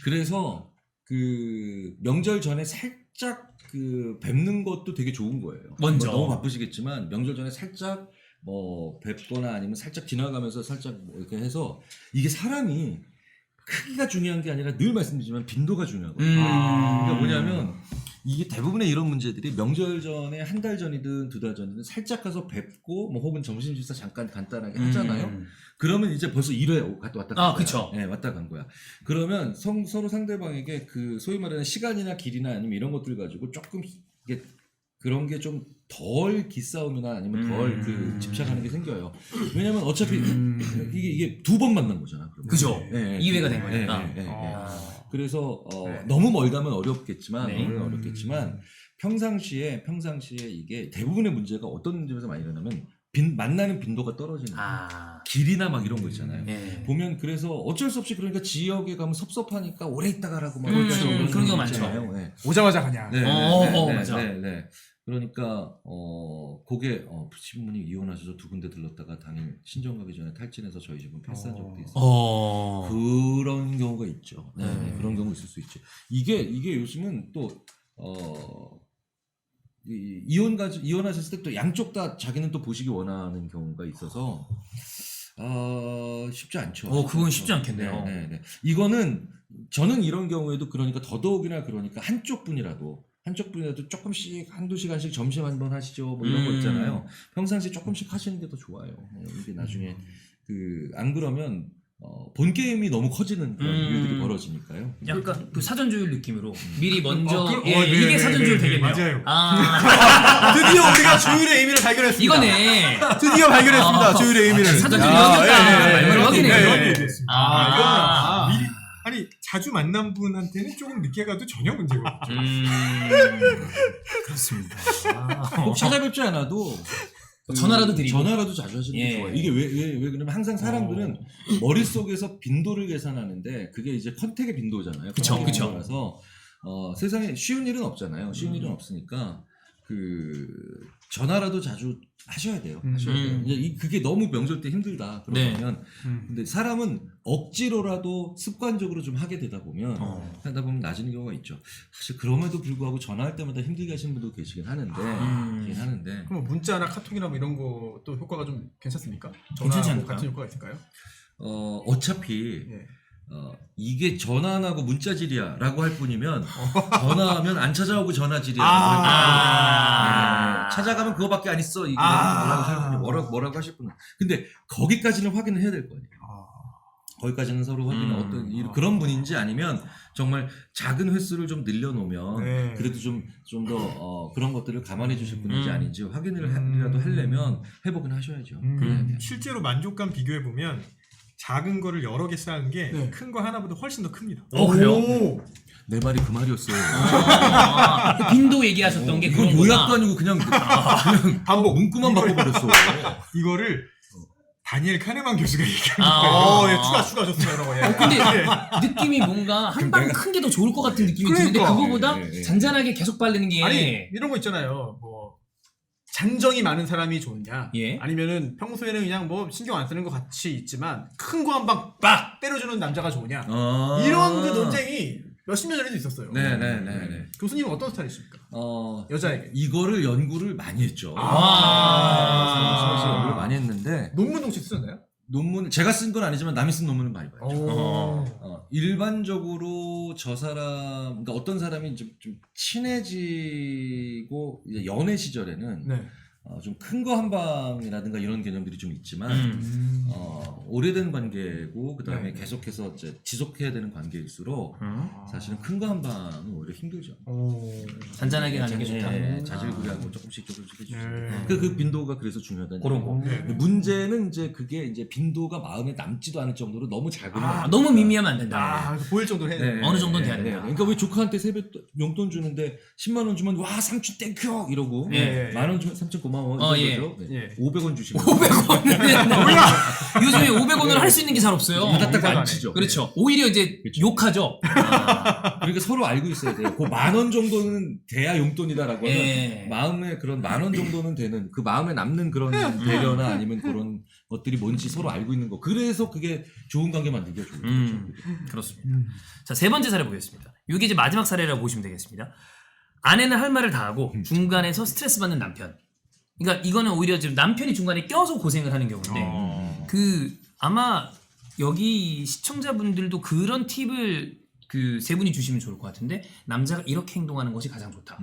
D: 그래서 그 명절 전에 살짝 그 뵙는 것도 되게 좋은 거예요.
A: 먼저.
D: 너무 바쁘시겠지만 명절 전에 살짝 뭐 뵙거나 아니면 살짝 지나가면서 살짝 뭐 이렇게 해서 이게 사람이 크기가 중요한 게 아니라 늘 말씀드리지만 빈도가 중요하거든요. 그러니까 뭐냐면 이게 대부분의 이런 문제들이 명절 전에 한 달 전이든 두 달 전이든 살짝 가서 뵙고 뭐 혹은 점심 식사 잠깐 간단하게 하잖아요. 그러면 이제 벌써 1회 왔다 간 거야.
A: 그쵸.
D: 네, 왔다 간 거야. 그러면 서로 상대방에게 그 소위 말하는 시간이나 길이나 아니면 이런 것들 가지고 조금 이게 그런 게 좀 덜 기싸움이나 아니면 덜 그 집착하는 게 생겨요. 왜냐면 어차피 이게 두 번 만난 거잖아. 그러면.
A: 그죠.
D: 네,
A: 2회가 된 거니까.
D: 그래서
B: 네.
D: 너무 멀다면 어렵겠지만
A: 네.
D: 어렵겠지만 평상시에 이게 대부분의 문제가 어떤 점에서 많이 일어나면 만나는 빈도가 떨어지는 거예요. 길이나 막 이런 거 있잖아요.
A: 네.
D: 보면 그래서 어쩔 수 없이 그러니까 지역에 가면 섭섭하니까 오래 있다 가라고 막
A: 그런 경우 많죠.
D: 네.
B: 오자마자 그냥.
A: 맞아.
D: 그러니까 그게 신부님 이혼하셔서 두 군데 들렀다가 당일 친정 가기 전에 탈진해서 저희 집은 패스한 적도 있어요. 그런 경우가 있죠. 네. 그런 경우 있을 수 있죠. 이게 요즘은 또 이혼하셨을 때 또 양쪽 다 자기는 또 보시기 원하는 경우가 있어서 쉽지 않죠.
A: 그건 쉽지 않겠네요.
D: 네. 이거는 저는 이런 경우에도 그러니까 더더욱이나 그러니까 한쪽 분이라도 조금씩 한두 시간씩 점심 한번 하시죠. 뭐 이런 거 있잖아요. 평상시에 조금씩 하시는 게 더 좋아요. 이게 나중에 안 그러면 본 게임이 너무 커지는 그런 일들이 벌어지니까요.
A: 약간 그 사전 조율 느낌으로 미리 먼저
C: 네,
A: 이게 사전 조율 되겠네요.
C: 맞아요.
B: 드디어 우리가 조율의 의미를 발견했습니다.
A: 이거네.
B: 드디어 발견했습니다. 조율의 의미를.
A: 사전 조율 여겼다. 말을 확인해요.
C: 미리 아니 자주 만난 분한테는 조금 늦게 가도 전혀 문제가 없죠.
A: 그렇습니다.
D: 꼭 찾아뵙지 않아도
A: 전화라도 드리고
D: 전화라도 자주 하시는 게 좋아요. 이게 왜 그러면 항상 사람들은 머릿속에서 빈도를 계산하는데 그게 이제 컨택의 빈도잖아요.
A: 그쵸.
D: 그래서 세상에 쉬운 일은 없잖아요. 쉬운 일은 없으니까 전화라도 자주 하셔야 돼요. 이제 그게 너무 명절 때 힘들다. 그러면 근데 사람은 억지로라도 습관적으로 좀 하게 되다 보면 낮은 경우가 있죠. 사실 그럼에도 불구하고 전화할 때마다 힘들게 하시는 분도 계시긴 하는데
B: 그럼 문자나 카톡이나 뭐 이런 것도 효과가 좀 괜찮습니까?
A: 괜찮지
B: 전화하고
A: 않을까요?
B: 같은 효과가 있을까요?
D: 어차피 이게 전화하고 문자질이야 라고 할 뿐이면 전화하면 안 찾아오고 전화질이야 찾아가면 그거밖에 안 있어 이게 뭐라고 하실 분은 근데 거기까지는 확인을 해야 될 거 아니에요. 거기까지는 서로 확인을 어떤 그런 분인지 아니면 정말 작은 횟수를 좀 늘려놓으면 그래도 좀 더 그런 것들을 감안해 주실 분인지 아닌지 확인을 이라도 하려면 회복은 하셔야죠.
C: 실제로 만족감 비교해 보면 작은 거를 여러 개 쌓은 게 큰 거 하나보다 훨씬 더 큽니다.
A: 그래요?
D: 내 말이 그 말이었어요.
A: 그 빈도 얘기하셨던 게
D: 그건
A: 그거구나.
D: 요약도 아니고 그냥 반복 문구만 바꿔버렸어.
C: 이거를 다니엘 카네만 교수가 얘기한
B: 거예요. 추가하셨어요, 여러 거.
A: 근데 느낌이 뭔가 한 방 큰 게 더 좋을 것 같은 느낌이 드는데 그거보다 잔잔하게 계속 바르는 게
B: 아니 이런 거 있잖아요. 뭐 잔정이 많은 사람이 좋냐? 아니면은 평소에는 그냥 뭐 신경 안 쓰는 것 같이 있지만 큰 거 한 방 빡 때려주는 남자가 좋냐? 이런 그 논쟁이 몇십 년 전에도 있었어요.
D: 네네네.
B: 교수님은 어떤 스타일이십니까? 여자에게
D: 이거를 연구를 많이 했죠. 연구를 많이 했는데
B: 논문 혹시 쓰셨나요?
D: 논문 제가 쓴 건 아니지만 남이 쓴 논문은 많이 봤죠. 일반적으로 저 사람 그러니까 어떤 사람이 좀 친해지고 이제 연애 시절에는 좀 큰 거 한 방이라든가 이런 개념들이 좀 있지만 오래된 관계고 그다음에 계속해서 이제 지속해야 되는 관계일수록 사실은 큰 거 한 방은 오히려 힘들죠.
A: 잔잔하게 가는 게 좋다.
D: 자질구레한 거 조금씩 해주죠. 그 빈도가 그래서 중요하다는
A: 그런 거.
D: 문제는 이제 그게 이제 빈도가 마음에 남지도 않을 정도로 너무 작으면
A: 너무 미미하면 안 된다.
B: 보일 정도로 해야 돼.
A: 어느 정도는 돼야 된다.
D: 그러니까 왜 조카한테 용돈 주는데 10만 원 주면 와 삼촌 땡큐 이러고 만 원 주면 삼촌 고마워 이러죠. 500원 주시면
A: 500원은 요즘에 500원을 할 수 있는 게 잘 없어요.
D: 받았다가 안 치죠.
A: 그렇죠. 오히려 이제 욕하죠.
D: 그러니까 서로 알고 있어야 돼요. 그 만 원 정도는 돼야 용돈이다라고 하면 마음에 그런 만 원 정도는 되는 그 마음에 남는 그런 배려나 아니면 그런 것들이 뭔지 서로 알고 있는 거. 그래서 그게 좋은 관계 만들기가 좋은 거죠.
A: 그렇습니다. 자, 세 번째 사례 보겠습니다. 이게 이제 마지막 사례라고 보시면 되겠습니다. 아내는 할 말을 다 하고 중간에서 스트레스 받는 남편. 그러니까 이거는 오히려 지금 남편이 중간에 껴서 고생을 하는 경우인데 아마 여기 시청자분들도 그런 팁을 그 세 분이 주시면 좋을 것 같은데 남자가 이렇게 행동하는 것이 가장 좋다.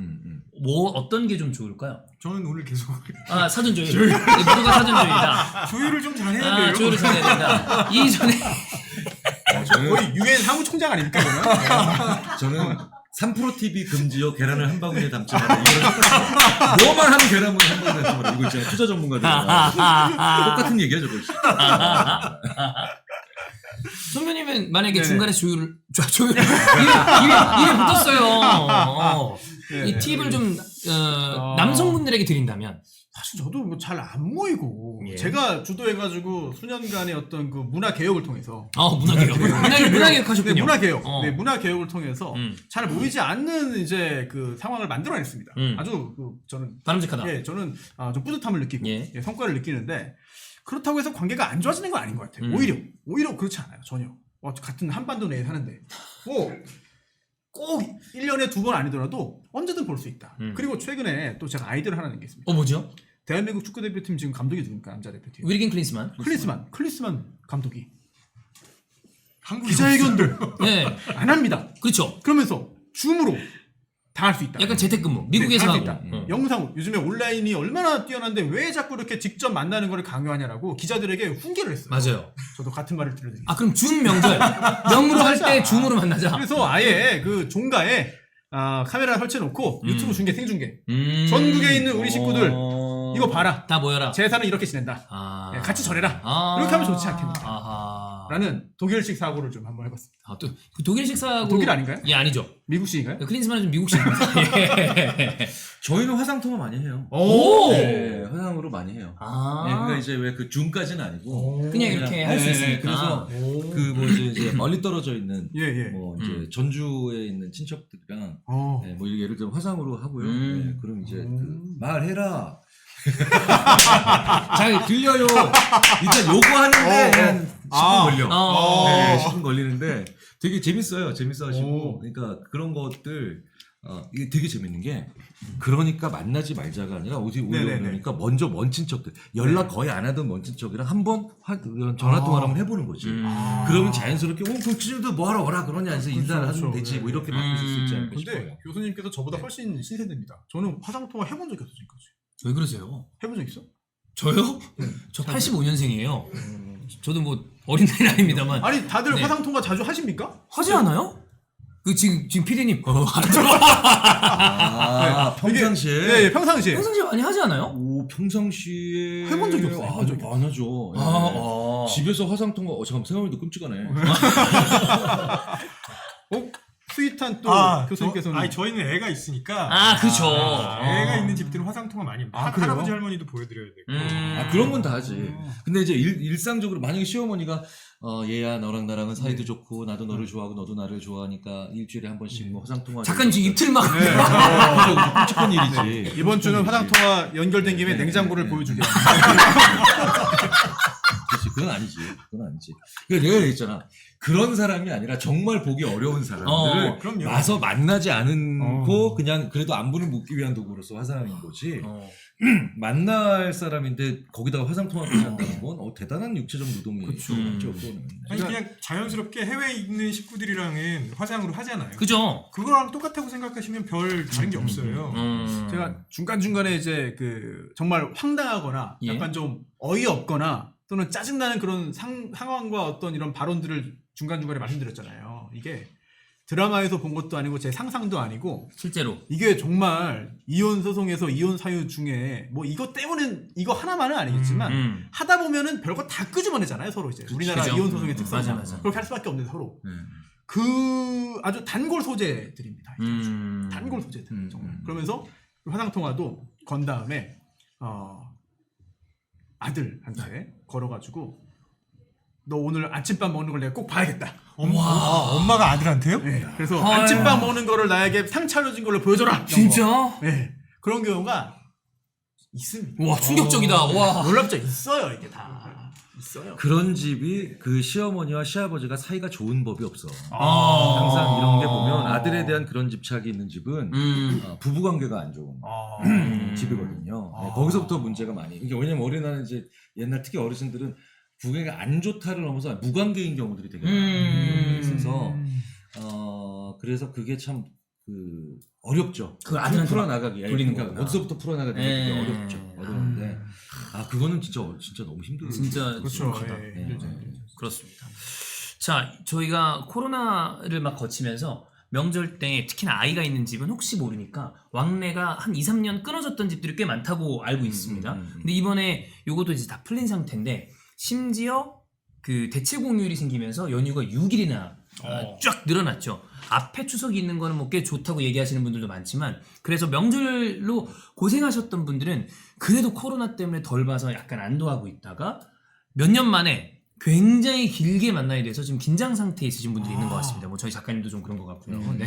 A: 뭐 어떤 게 좀 좋을까요?
C: 저는 오늘 계속
A: 사전 조율. 모두가 사전 조율이다.
C: 조율을 좀 잘해야 돼요.
A: 조율을 잘해야 된다. 이전에
B: 거의 유엔 사무총장 아닙니까?
D: 저는 3프로 TV 금지요. 계란을 한 바구니에 담지 마라. 이거랑 뭐만 하면 계란을 한 바구니에 담지 마라. 이거 있잖아요. 투자 전문가들. 똑같은 얘기야 저거.
A: 선배님은 만약에 중간에 조율을 입에 붙었어요. 이 팁을 좀 남성분들에게 드린다면
B: 사실 저도 뭐 잘 안 모이고
A: 예.
B: 제가 주도해가지고 수년간의 어떤 그 문화 개혁을 통해서
A: 문화 개혁 문화 개혁 하셨군요.
B: 네, 문화 개혁 문화 개혁을 통해서 잘 모이지 않는 이제 그 상황을 만들어냈습니다. 아주 저는
A: 바람직하다.
B: 예, 저는 좀 뿌듯함을 느끼고
A: 예.
B: 성과를 느끼는데 그렇다고 해서 관계가 안 좋아지는 건 아닌 것 같아요. 오히려 그렇지 않아요. 전혀 같은 한반도 내에 사는데 꼭 1년에 2번 아니더라도 언제든 볼 수 있다. 그리고 최근에 또 제가 아이디어를 하나 낸겠습니다.
A: 뭐죠?
B: 대한민국 축구대표팀 지금 감독이 누굽니까? 남자 대표팀.
A: 위리긴 클린스만
B: 클리스만 감독이
C: 한국
B: 기자회견도
A: 네.
B: 안 합니다.
A: 그렇죠.
B: 그러면서 줌으로 다 할 수 있다.
A: 약간 재택근무 미국에서
B: 할 수
A: 하고
B: 있다. 영상으로 요즘에 온라인이 얼마나 뛰어난데 왜 자꾸 이렇게 직접 만나는 걸 강요하냐라고 기자들에게 훈계를 했어요.
A: 맞아요.
B: 저도 같은 말을 들려드립니다.
A: 그럼 줌 명절 명으로 할 때 줌으로 만나자.
B: 그래서 아예 그 종가에 카메라 설치해놓고 유튜브 중계 생중계 전국에 있는 우리 식구들 이거 봐라.
A: 다 모여라.
B: 제사는 이렇게 지낸다. 네, 같이 전해라. 이렇게 하면 좋지 않겠는가. 라는 독일식 사고를 좀 한번 해봤습니다.
A: 또 그 독일식 사고
B: 독일 아닌가요?
A: 예, 아니죠.
B: 미국식인가요?
A: 클린스만은 좀 미국식입니다. 예.
D: 저희는 화상 통화 많이 해요.
A: 오!
D: 네, 화상으로 많이 해요. 네, 그러니까 이제 왜 그 줌까지는 아니고
A: 그냥 이렇게 할 수 있으니까.
D: 그래서 그 뭐 이제 멀리 떨어져 있는
B: 예.
D: 뭐 이제 전주에 있는 친척들이랑 네, 뭐 예를 들어 화상으로 하고요. 네, 그럼 이제 그 말해라. 잘 들려요. 일단 요구하는데 한 10분 걸려. 네, 10분 걸리는데 되게 재밌어하시고 그러니까 그런 것들 이게 되게 재밌는 게 그러니까 만나지 말자가 아니라 오히려 그러니까 먼저 먼 친척들 연락 거의 안 하던 먼 친척이랑 한번 전화 통화를 한번 해보는 거지. 그러면 자연스럽게 그 친구들 뭐하러 오라 그러냐 해서 인사를 하면 되지 뭐 이렇게 바뀌실 수 있지 않을까 싶어요.
B: 근데 교수님께서 저보다 훨씬 신세대입니다. 저는 화상 통화 해본 적이 없어요 지금까지.
A: 왜 그러세요?
B: 해본 적 있어?
A: 저요? 저 85년생이에요. 저도 뭐 어린 나이 아닙니다만.
B: 아니 다들
A: 네.
B: 화상 통화 자주 하십니까?
A: 하지 않아요? 그 지금 PD님
D: 평상시에
B: 네, 평상시에
A: 많이 하지 않아요?
D: 오 평상시에
B: 해본 적이 없어요.
D: 안 하죠. 집에서 화상 통화 잠깐 생각해도 끔찍하네.
B: 스윗한 또 교수님께서는
C: 저희는 애가 있으니까.
A: 그렇죠.
C: 애가 있는 집들은 화상 통화 많이 합니다. 할아버지 할머니도 보여드려야 되고.
D: 그런 건 다 하지. 근데 이제 일상적으로 만약에 시어머니가 얘야 너랑 나랑은 사이도 좋고 나도 너를 좋아하고 너도 나를 좋아하니까 일주일에 한 번씩 뭐 화상 통화.
A: 잠깐 지금 입틀막.
D: 끔찍한 일이지.
B: 이번 주는 화상 통화 연결된 김에 냉장고를 보여주게.
D: 그렇지, 그건 아니지. 그러니까 내가 얘기했잖아. 그런 사람이 아니라 정말 보기 어려운 사람들을 와서 만나지 않고 그냥 그래도 안부를 묻기 위한 도구로서 화상인 거지. 만날 사람인데 거기다가 화상 통화까지 한다는 건 대단한 육체적 노동이 있죠.
C: 아니 그냥 자연스럽게 해외에 있는 식구들이랑은 화상으로 하잖아요.
A: 그죠.
C: 그거랑 똑같다고 생각하시면 별 다른 게 없어요.
B: 제가 중간중간에 이제 그 정말 황당하거나 약간 좀 어이없거나 또는 짜증나는 그런 상황과 어떤 이런 발언들을 중간중간에 말씀드렸잖아요. 이게 드라마에서 본 것도 아니고 제 상상도 아니고
A: 실제로
B: 이게 정말 이혼 소송에서 이혼 사유 중에 뭐 이것 때문에 이거 하나만은 아니겠지만 하다 보면은 별거 다 끄집어내잖아요 서로 이제 우리나라
A: 그죠.
B: 이혼 소송의 특성
A: 맞아.
B: 그렇게 할 수밖에 없는데 서로 그 아주 단골 소재들입니다. 단골 소재들 정말. 그러면서 화상 통화도 건 다음에 아들한테 걸어가지고 너 오늘 아침밥 먹는 걸 내가 꼭 봐야겠다.
C: 엄마가 아들한테요?
B: 네. 그래서 아침밥 먹는 거를 나에게 상 차려진 걸로 보여줘라.
A: 진짜?
B: 네. 그런 경우가 있습니다.
A: 와 충격적이다. 와
B: 놀랍죠? 있어요 이게 다 있어요.
D: 그런 집이 그 시어머니와 시아버지가 사이가 좋은 법이 없어. 항상 이런 게 보면 아들에 대한 그런 집착이 있는 집은 부부 관계가 안 좋은 집이거든요. 네, 거기서부터 문제가 많이. 이게 왜냐면 어린아이는 이제 옛날 특히 어르신들은 부부관계가 안 좋다를 넘어서 무관계인 경우들이 되게 많아요. 있어서 그래서 그게 참 어렵죠.
A: 그 아들한테
D: 풀어나가기.
A: 돌리는
D: 그러니까
A: 거구나.
D: 어디서부터 풀어나가기 되게 어렵죠. 어려운데 그거는 진짜 너무 힘들어요.
A: 진짜
B: 그렇죠.
A: 그렇습니다. 자, 저희가 코로나를 막 거치면서 명절 때 특히나 아이가 있는 집은 혹시 모르니까 왕래가 한 2, 3년 끊어졌던 집들이 꽤 많다고 알고 있습니다. 근데 이번에 요것도 이제 다 풀린 상태인데 심지어 그 대체 공휴일이 생기면서 연휴가 6일이나 쫙 늘어났죠. 앞에 추석이 있는 거는 뭐 꽤 좋다고 얘기하시는 분들도 많지만 그래서 명절로 고생하셨던 분들은 그래도 코로나 때문에 덜 봐서 약간 안도하고 있다가 몇 년 만에 굉장히 길게 만나야 돼서 지금 긴장 상태에 있으신 분들이 있는 것 같습니다. 뭐 저희 작가님도 좀 그런 것 같고요. 네.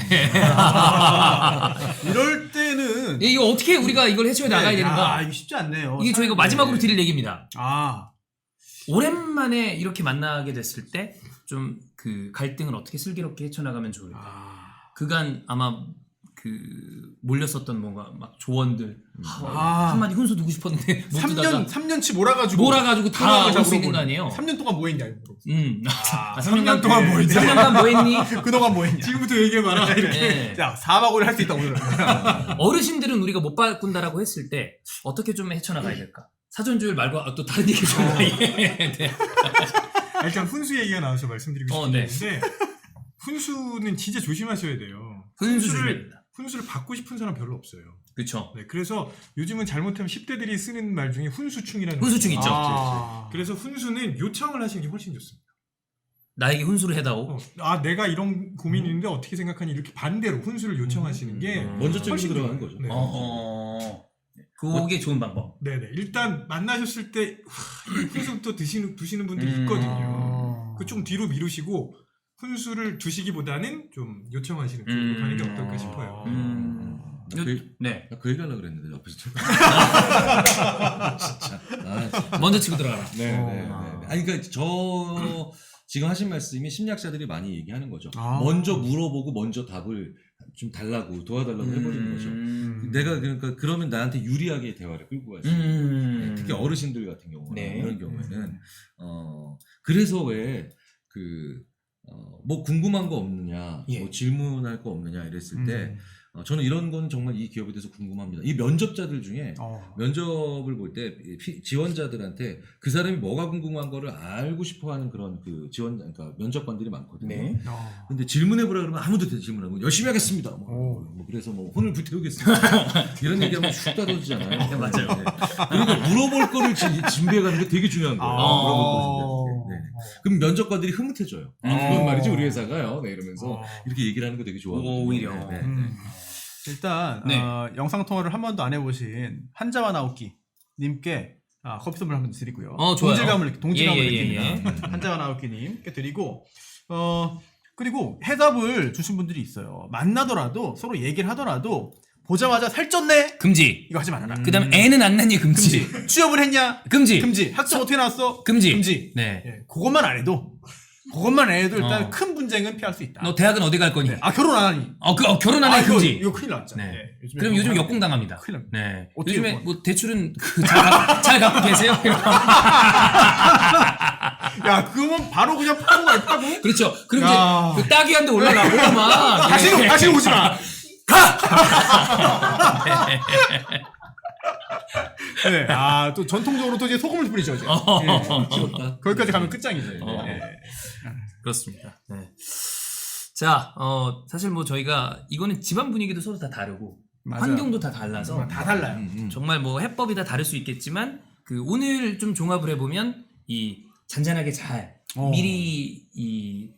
B: 이럴 때는
A: 이거 어떻게 우리가 이걸 해쳐야 나가야 되는가?
B: 이거 쉽지 않네요.
A: 이게 저희가 마지막으로 드릴 얘기입니다.
B: 아,
A: 오랜만에 이렇게 만나게 됐을 때 좀 그 갈등을 어떻게 슬기롭게 헤쳐나가면 좋을까? 그간 아마 그 몰렸었던 뭔가 막 조언들 한마디 훈수 두고 싶었는데 못 두다가
B: 3년치 몰아가지고
A: 다 올 수 있는 거 아니에요?
B: 3년 동안 뭐 했냐 이거.
A: 3년
C: 동안 뭐 했냐?
A: 3년간 뭐 했니?
B: 그동안 뭐 했냐?
C: 지금부터 얘기해봐라. 이렇게.
A: 네.
B: 자, 4박 5일 할 수 있다고 그러는
A: 어르신들은 우리가 못 바꾼다라고 했을 때 어떻게 좀 헤쳐나가야 될까? 사전조율 말고 또 다른 얘기 좀 네.
C: 일단 훈수 얘기가 나와서 말씀드리고
A: 네.
C: 싶은데 훈수는 진짜 조심하셔야 돼요.
A: 훈수 조심합니다.
C: 훈수를 받고 싶은 사람 별로 없어요.
A: 그렇죠.
C: 네, 그래서 요즘은 잘못하면 10대들이 쓰는 말 중에 훈수충이라는
A: 훈수충
C: 말이
A: 있죠.
C: 있어요. 그래서 훈수는 요청을 하시는 게 훨씬 좋습니다.
A: 나에게 훈수를 해다오.
C: 내가 이런 고민이 있는데 어떻게 생각하니 이렇게 반대로 훈수를 요청하시는 게
D: 먼저
C: 훨씬
D: 적으로 들어가는 거죠.
C: 네.
A: 그게 좋은 방법.
C: 네네. 일단 만나셨을 때 훈수부터 두시는 분들이 있거든요. 그 좀 뒤로 미루시고 훈수를 두시기보다는 좀 요청하시는 쪽으로 가는 게 어떨까 싶어요.
A: 네.
D: 나 그 얘기 하려고 그랬는데 옆에서 진짜.
A: 먼저 치고 들어가라.
D: 네. 아니 그러니까 저 지금 하신 말씀이 심리학자들이 많이 얘기하는 거죠.
B: 아.
D: 먼저 물어보고 먼저 답을 좀 달라고 도와달라고 해버리는 거죠. 내가 그러니까 그러면 나한테 유리하게 대화를 끌고 갈 수 있는 특히 어르신들 같은 경우는
A: 네.
D: 이런 경우에는 그래서 왜 뭐 궁금한 거 없느냐,
A: 예.
D: 뭐 질문할 거 없느냐 이랬을 때 저는 이런 건 정말 이 기업에 대해서 궁금합니다. 이 면접자들 중에 면접을 볼 때 지원자들한테 그 사람이 뭐가 궁금한 거를 알고 싶어하는 그런 그 그러니까 면접관들이 많거든요.
A: 네.
D: 근데 질문해보라 그러면 아무도 질문하고 열심히 하겠습니다. 뭐 그래서 뭐 혼을 불태우겠습니다. 이런 얘기하면 슉 떨어지잖아요.
A: 네, 맞아요.
D: 네. 그러니까 물어볼 거를 준비해가는 게 되게 중요한 거예요. 물어볼 거를 준비하는 게. 네. 그럼 면접관들이 흐뭇해져요. 그건 말이지 우리 회사가요. 네, 이러면서 이렇게 얘기를 하는 거 되게 좋아하거든요.
A: 오히려.
D: 네.
B: 일단
A: 네.
B: 영상 통화를 한 번도 안 해보신 한자와 나오키 님께 커피 선물 한번 드리고요.
A: 좋아요.
B: 동질감을
A: 예.
B: 느낍니다. 한자와 나오키 님께 드리고 그리고 해답을 주신 분들이 있어요. 만나더라도 서로 얘기를 하더라도 보자마자 살쪘네.
A: 금지.
B: 이거 하지 말아라.
A: 그다음에 애는 안 낳니 금지.
B: 취업을 했냐?
A: 금지.
B: 학점 어떻게 나왔어?
A: 금지. 네.
B: 예, 그것만 안 해도 일단 큰 분쟁은 피할 수 있다.
A: 너 대학은 어디 갈 거니?
B: 결혼 안 하니?
A: 결혼 안 하니 금지.
B: 이거 큰일 났죠.
A: 네.
B: 네.
A: 그럼 요즘 역공당합니다.
B: 큰일 납니다.
A: 네.
B: 어떻게
A: 요즘에 뭐 대출은 잘 갖고 계세요?
B: 야, 그러면 바로 그냥 파고 갈 파고?
A: 그렇죠. 그럼 이제 그 따귀 한 대 올라가고만.
B: 다시 오지 마. 네. 또 전통적으로 또 이제 소금을 뿌리죠, 이제. 거기까지 가면 끝장이죠. 네.
A: 그렇습니다. 네. 자, 사실 뭐 저희가 이거는 집안 분위기도 서로 다 다르고
B: 맞아요.
A: 환경도 다 달라서
B: 다 달라요.
A: 정말 뭐 해법이 다 다를 수 있겠지만 그 오늘 좀 종합을 해보면 이 잔잔하게 잘 미리 이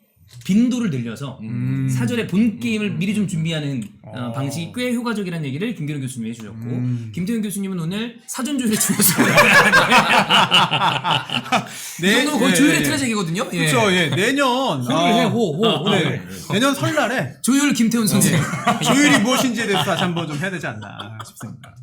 A: 빈도를 늘려서 사전에 본 게임을 미리 좀 준비하는 방식이 꽤 효과적이라는 얘기를 김규현 교수님이 해주셨고 김태현 교수님은 오늘 사전 조율에 중요성을 이 정도면 거의 조율의 트레적이거든요.
B: 그렇죠. 예. 내년
A: 호를 해 호.
B: 네. 내년 설날에
A: 조율 김태훈 선생.
B: 조율이 무엇인지에 대해서 다시 한번 좀 해야 되지 않나 싶습니다.